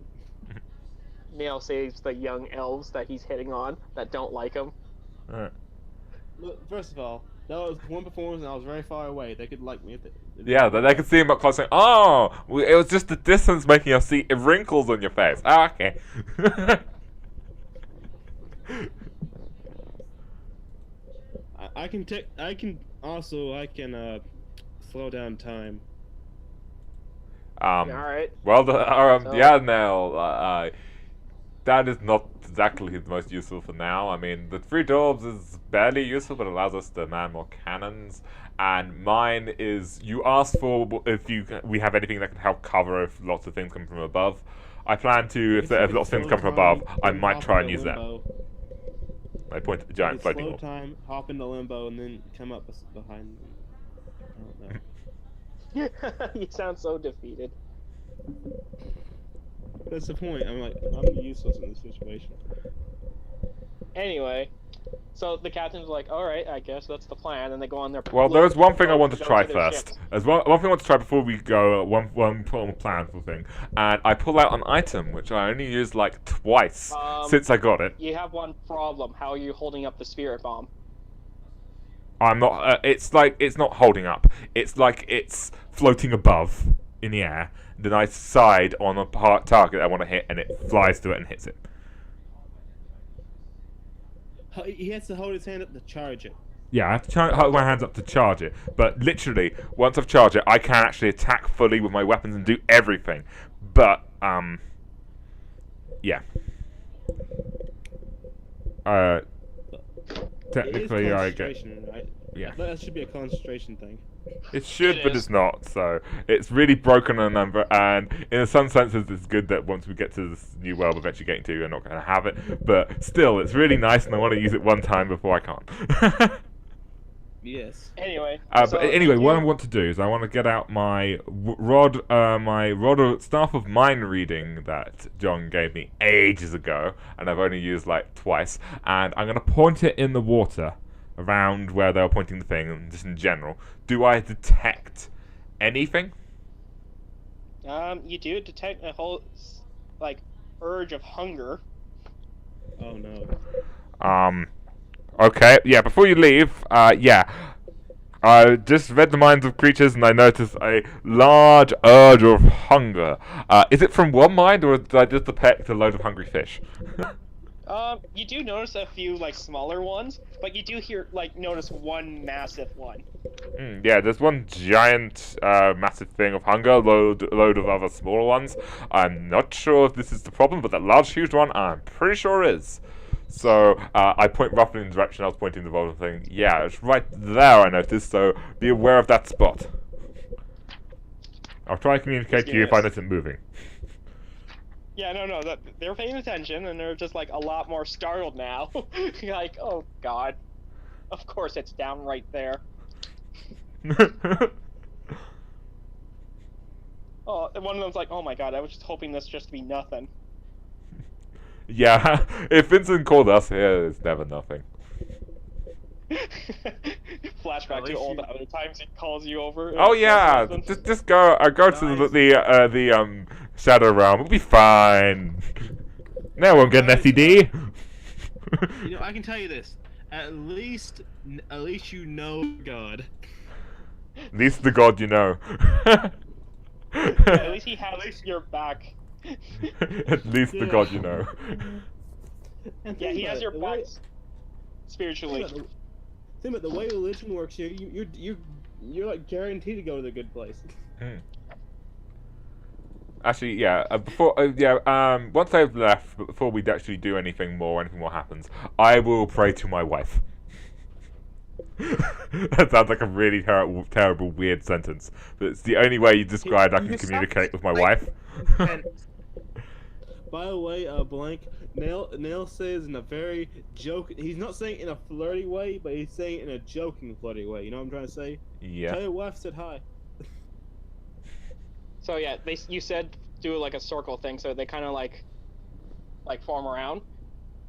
Neil saves the young elves that he's hitting on that don't like him. Alright. Look, first of all, that was one performance, and I was very far away. They could like me if they. Yeah, they could see him up close saying, oh, it was just the distance making us see wrinkles on your face. Oh, okay. I can slow down time. Alright. Well, So- yeah, Nell, that is not exactly the most useful for now. I mean, the 3 Dorbs is barely useful, but allows us to man more cannons. And mine is, you asked for if we have anything that can help cover if lots of things come from above. I plan to, if lots of things come from above, I might try and use that. I point at the giant floating slow orb. time, hop into limbo, and then come up behind them. I don't know. You sound so defeated. That's the point. I'm useless in this situation. Anyway, so the captain's like, alright, I guess that's the plan, and they go on their... Well, there's one thing I want to go try their first. ships. There's one thing I want to try before we go, one planful thing. And I pull out an item, which I only used like twice since I got it. You have one problem. How are you holding up the spirit bomb? I'm not, it's like, it's not holding up. It's like it's floating above in the air. Then I decide on a target I want to hit, and it flies to it and hits it. He has to hold his hand up to charge it. Yeah, I have to hold my hands up to charge it. But literally, once I've charged it, I can actually attack fully with my weapons and do everything. But yeah. Technically, it is I get. concentration, right? Yeah. That should be a concentration thing. It should, It but is. it's not. So it's really broken a number, and in some senses, it's good that once we get to this new world, we're eventually getting to, we're not going to have it. But still, it's really nice, and I want to use it one time before I can't. Yes. Anyway. But so anyway, what I you- want to do is I want to get out my rod of staff of mind reading that John gave me ages ago, and I've only used like twice, and I'm gonna point it in the water around where they were pointing the thing, and just in general. Do I detect anything? You do detect a whole like urge of hunger. Oh no. Okay, yeah, before you leave, yeah. I just read the minds of creatures and I noticed a large urge of hunger. Is it from one mind or did I just detect a load of hungry fish? You do notice a few like smaller ones, but you do notice one massive one. Yeah, there's one giant, massive thing of hunger, load of other smaller ones. I'm not sure if this is the problem, but that large, huge one, I'm pretty sure is. So, I point roughly in the direction I was pointing the bottom thing. Yeah, it's right there, I noticed, so be aware of that spot. I'll try to communicate to you if I notice it moving. Yeah, no, they're paying attention and they're just like a lot more startled now. You're like, oh god, of course it's down right there. Oh, and one of them's like, oh my god, I was just hoping this just to be nothing. Yeah, if Vincent called us here, it's never nothing. Flashback to all the other times he calls you over. Oh yeah, just go. Go to the Shadow Realm. It'll be fine. No one get an SED. You know, I can tell you this. At least you know God. At least the god you know. At least he has your back. At least the god you know. And Yeah, think he about has it, your the back way- spiritually. Think about the way religion works here. You're like guaranteed to go to the good place. Actually, yeah. Once I've left, but before we actually do anything more happens, I will pray to my wife. That sounds like a really terrible, weird sentence, but it's the only way you described I can communicate with my wife. By the way, blank. Nail says in a very he's not saying in a flirty way, but he's saying in a joking flirty way. You know what I'm trying to say? Yeah. Tell your wife said hi. So yeah, you said do like a circle thing, so they kind of like form around.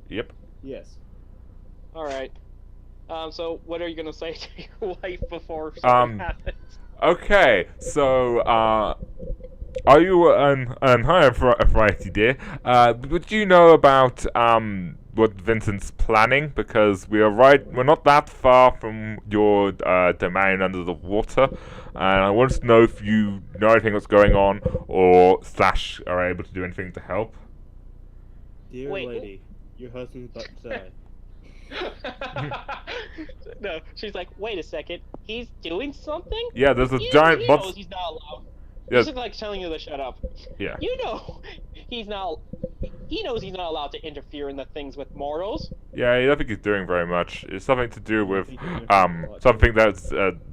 Yep. Yes. All right. So what are you gonna say to your wife before something happens? Okay, so, are you, hi, Variety dear. Would you know about, what Vincent's planning? Because we're not that far from your, domain under the water, and I want to know if you know anything that's going on, or / are able to do anything to help. Dear Wait. lady, your husband's about to die. No, she's like, wait a second, he's doing something? Yeah, there's a He giant knows monster. he's not allowed. Yes. He's like telling you to shut up. Yeah. You know, he knows he's not allowed to interfere in the things with mortals. Yeah, I don't think he's doing very much. It's something to do with, He's doing a lot. something that's,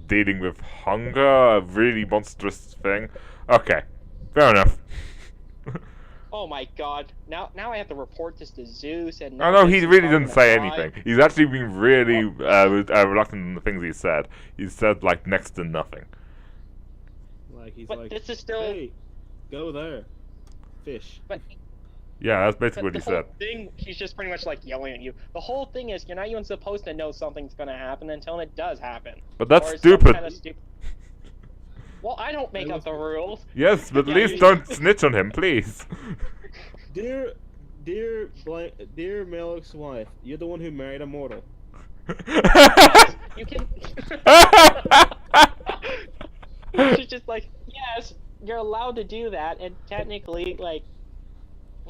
dealing with hunger, a really monstrous thing. Okay, fair enough. Oh my god! Now I have to report this to Zeus and. Oh no, he Zeus is really not didn't gonna say die. anything. He's actually been really reluctant in the things he said. He said like next to nothing. Like he's But like, this is still. hey, go there, fish. But Yeah, that's basically what the he whole said. thing, he's just pretty much like yelling at you. The whole thing is, you're not even supposed to know something's gonna happen until it does happen. But that's Or it's some stupid. kinda stupid. Well, I don't make up the rules. Yes, but at Yeah, least you- don't snitch on him, please. Dear Malik's wife, you're the one who married a mortal. You can. She's just like, yes, you're allowed to do that, and technically, like,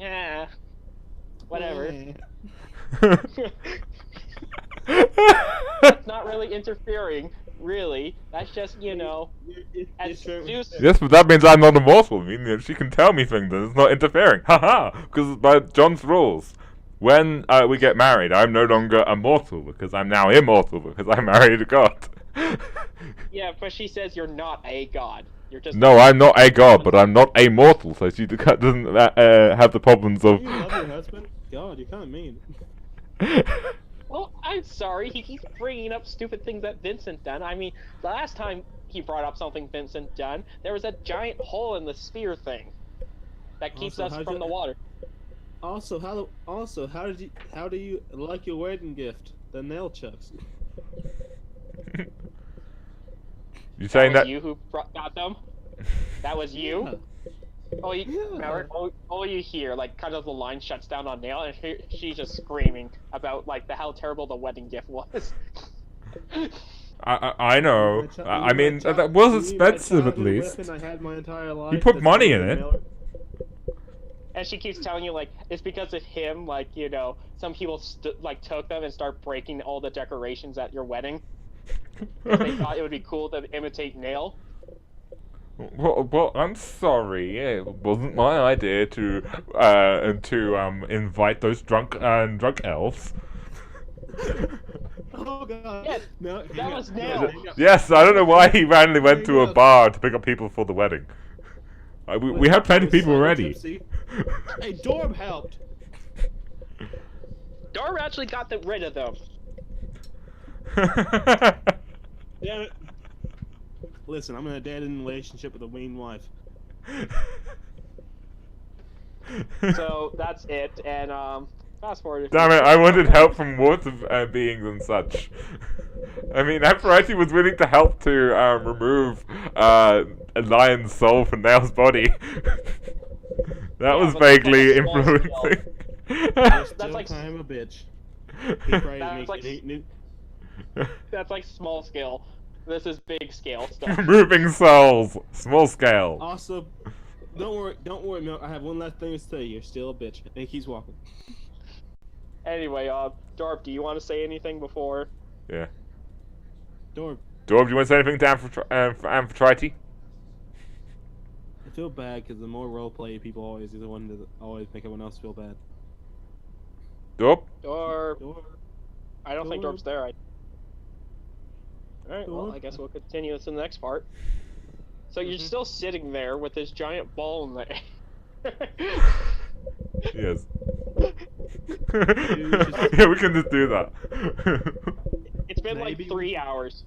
yeah, whatever. It's not really interfering. really. That's just, you know, as Zeus. Yes, but that means I'm not immortal. I mean, she can tell me things and it's not interfering. Haha! Because by John's rules, when we get married, I'm no longer immortal because I'm now immortal because I married a god. Yeah, but she says you're not a god. You're just. No, I'm not a god, but I'm not a mortal, so she doesn't have the problems of. You love your husband? God, you're kind of mean. Well, I'm sorry. He keeps bringing up stupid things that Vincent done. I mean, the last time he brought up something Vincent done, there was a giant hole in the sphere thing that keeps Also, us from the water. Also, how do you like your wedding gift? The nail chucks. You saying was that? you who got them? That was you? Yeah. Oh, remember, all you hear, like, kind of the line shuts down on Nail, and she's just screaming about, like, how terrible the wedding gift was. I know. I mean, that was expensive at least. I had my entire life. You put money in it. And she keeps telling you, like, it's because of him, like, you know, some people, like, took them and start breaking all the decorations at your wedding. They thought it would be cool to imitate Nail. Well, I'm sorry. It wasn't my idea to invite those drunk elves. Oh god. Yes, No, that was Nail. Yes, I don't know why he randomly went to a bar to pick up people for the wedding. We had plenty of people already. Hey, Dorb helped. Darb actually got rid of them. Damn it. Listen, I'm in a dead-end relationship with a mean wife. So that's it, and fast forward. Damn it! I wanted help from water beings and such. I mean, Aphrodite was willing to help to remove a lion's soul from Nail's body. That was but that's vaguely like a small influencing. That's like kind of a bitch. That's like small scale. This is big scale stuff. Removing souls, small scale. Also, don't worry, Milk. I have one last thing to say. You're still a bitch. And he keeps walking. Anyway, Darb, do you want to say anything before? Yeah. Dorb, do you want to say anything to Amphitrite? I feel bad because the more roleplay people always do, the one that always make everyone else feel bad. Dorb? Darb. I don't think Dorb. Darb's there. Alright, well, Dorb. I guess we'll continue this in the next part. So you're still sitting there with this giant ball in the air. Yes. Yeah, we can just do that. It's been Maybe like 3 hours.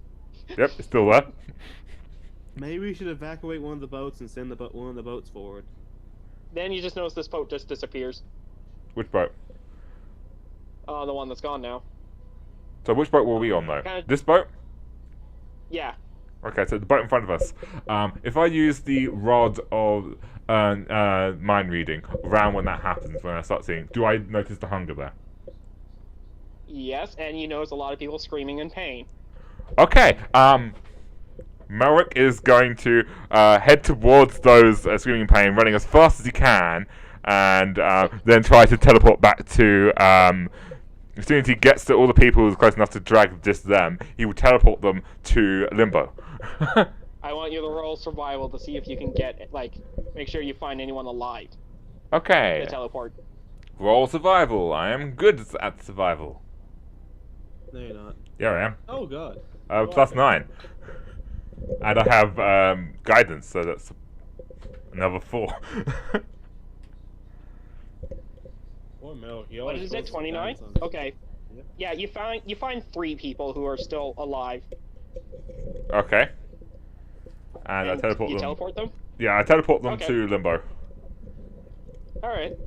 Yep, it's still there. Maybe we should evacuate one of the boats and send one of the boats forward. Then you just notice this boat just disappears. Which boat? The one that's gone now. So which boat were we on though? Kinda- This boat? Yeah. Okay, so the boat in front of us. If I use the rod of mind reading around when that happens, when I start seeing, do I notice the hunger there? Yes, and you notice a lot of people screaming in pain. Okay, Melrick is going to head towards those screaming in pain, running as fast as he can, and then try to teleport back to, as soon as he gets to all the people who's close enough to drag just them, he will teleport them to Limbo. I want you to roll survival to see if you can get, like, make sure you find anyone alive Okay. to teleport. Roll survival. I am good at survival. No, you're not. Yeah, I am. Oh god. Plus 9. And I have guidance, so that's another 4. Poor Milk. He What always is it, throws 29? guidance on us. Okay. Yeah, you find 3 people who are still alive. Okay. And I And teleport you them. teleport them? Yeah, I teleport them Okay. to Limbo. Alright.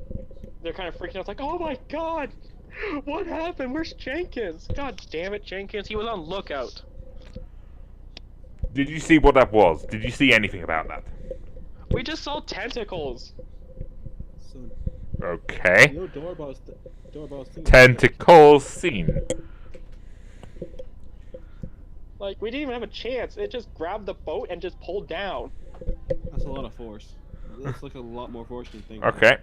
They're kind of freaking out, like, oh my god! What happened? Where's Jenkins? God damn it, Jenkins. He was on lookout. Did you see what that was? Did you see anything about that? We just saw tentacles. So, Okay. yo, Doorbell's thinking. Tentacles seen. Like, we didn't even have a chance. It just grabbed the boat and just pulled down. That's a lot of force. That's like a lot more force than you think. Okay.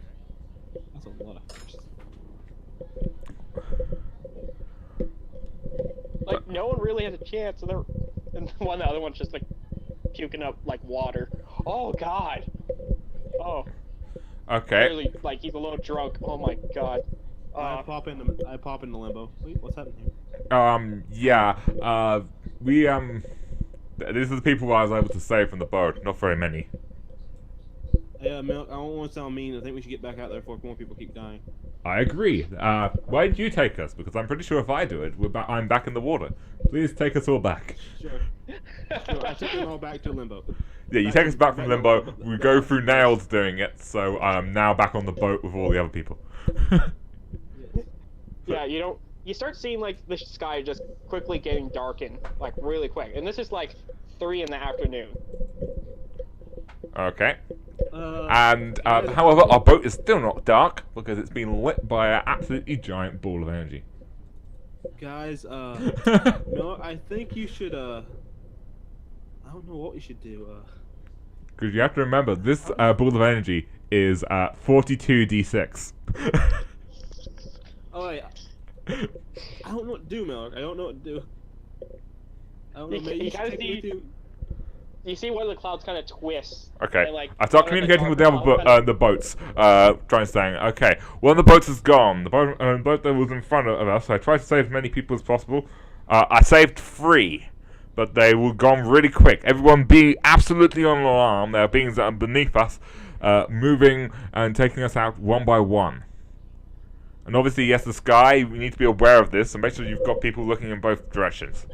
That's a lot of force. Like, no one really had a chance. And and the other one's just like puking up like water. Oh God. Oh, Okay. clearly, like he's a little drunk. Oh my God. I pop into limbo. Wait, what's happening here? Yeah. We these are the people I was able to save from the boat. Not very many. Yeah, Milk, I don't want to sound mean. I think we should get back out there before more people keep dying. I agree. Why did you take us? Because I'm pretty sure if I do it, I'm back in the water. Please take us all back. Sure. Sure, I took them all back to limbo. Yeah, you take us back from limbo. We go through nails doing it, so I'm now back on the boat with all the other people. Yeah, you start seeing like the sky just quickly getting darkened, like really quick, and this is like 3 in the afternoon. Okay. However, our boat is still not dark because it's been lit by an absolutely giant ball of energy. Guys, Miller, I think you should, I don't know what we should do, Because you have to remember, this ball of energy is 42d6. Oh, wait. I don't know what to do, Miller. I don't know what to do. I don't know, maybe you should take me to... You see one of the clouds kind of twists. Okay. And, like, I start one of communicating with the dark other clouds the boats, trying to say, okay, one of the boats is gone. The boat that was in front of us. I tried to save as many people as possible. I saved 3, but they were gone really quick. Everyone be absolutely on alarm. There are beings that are beneath us, moving and taking us out one by one. And obviously, yes, the sky. We need to be aware of this, and make sure you've got people looking in both directions.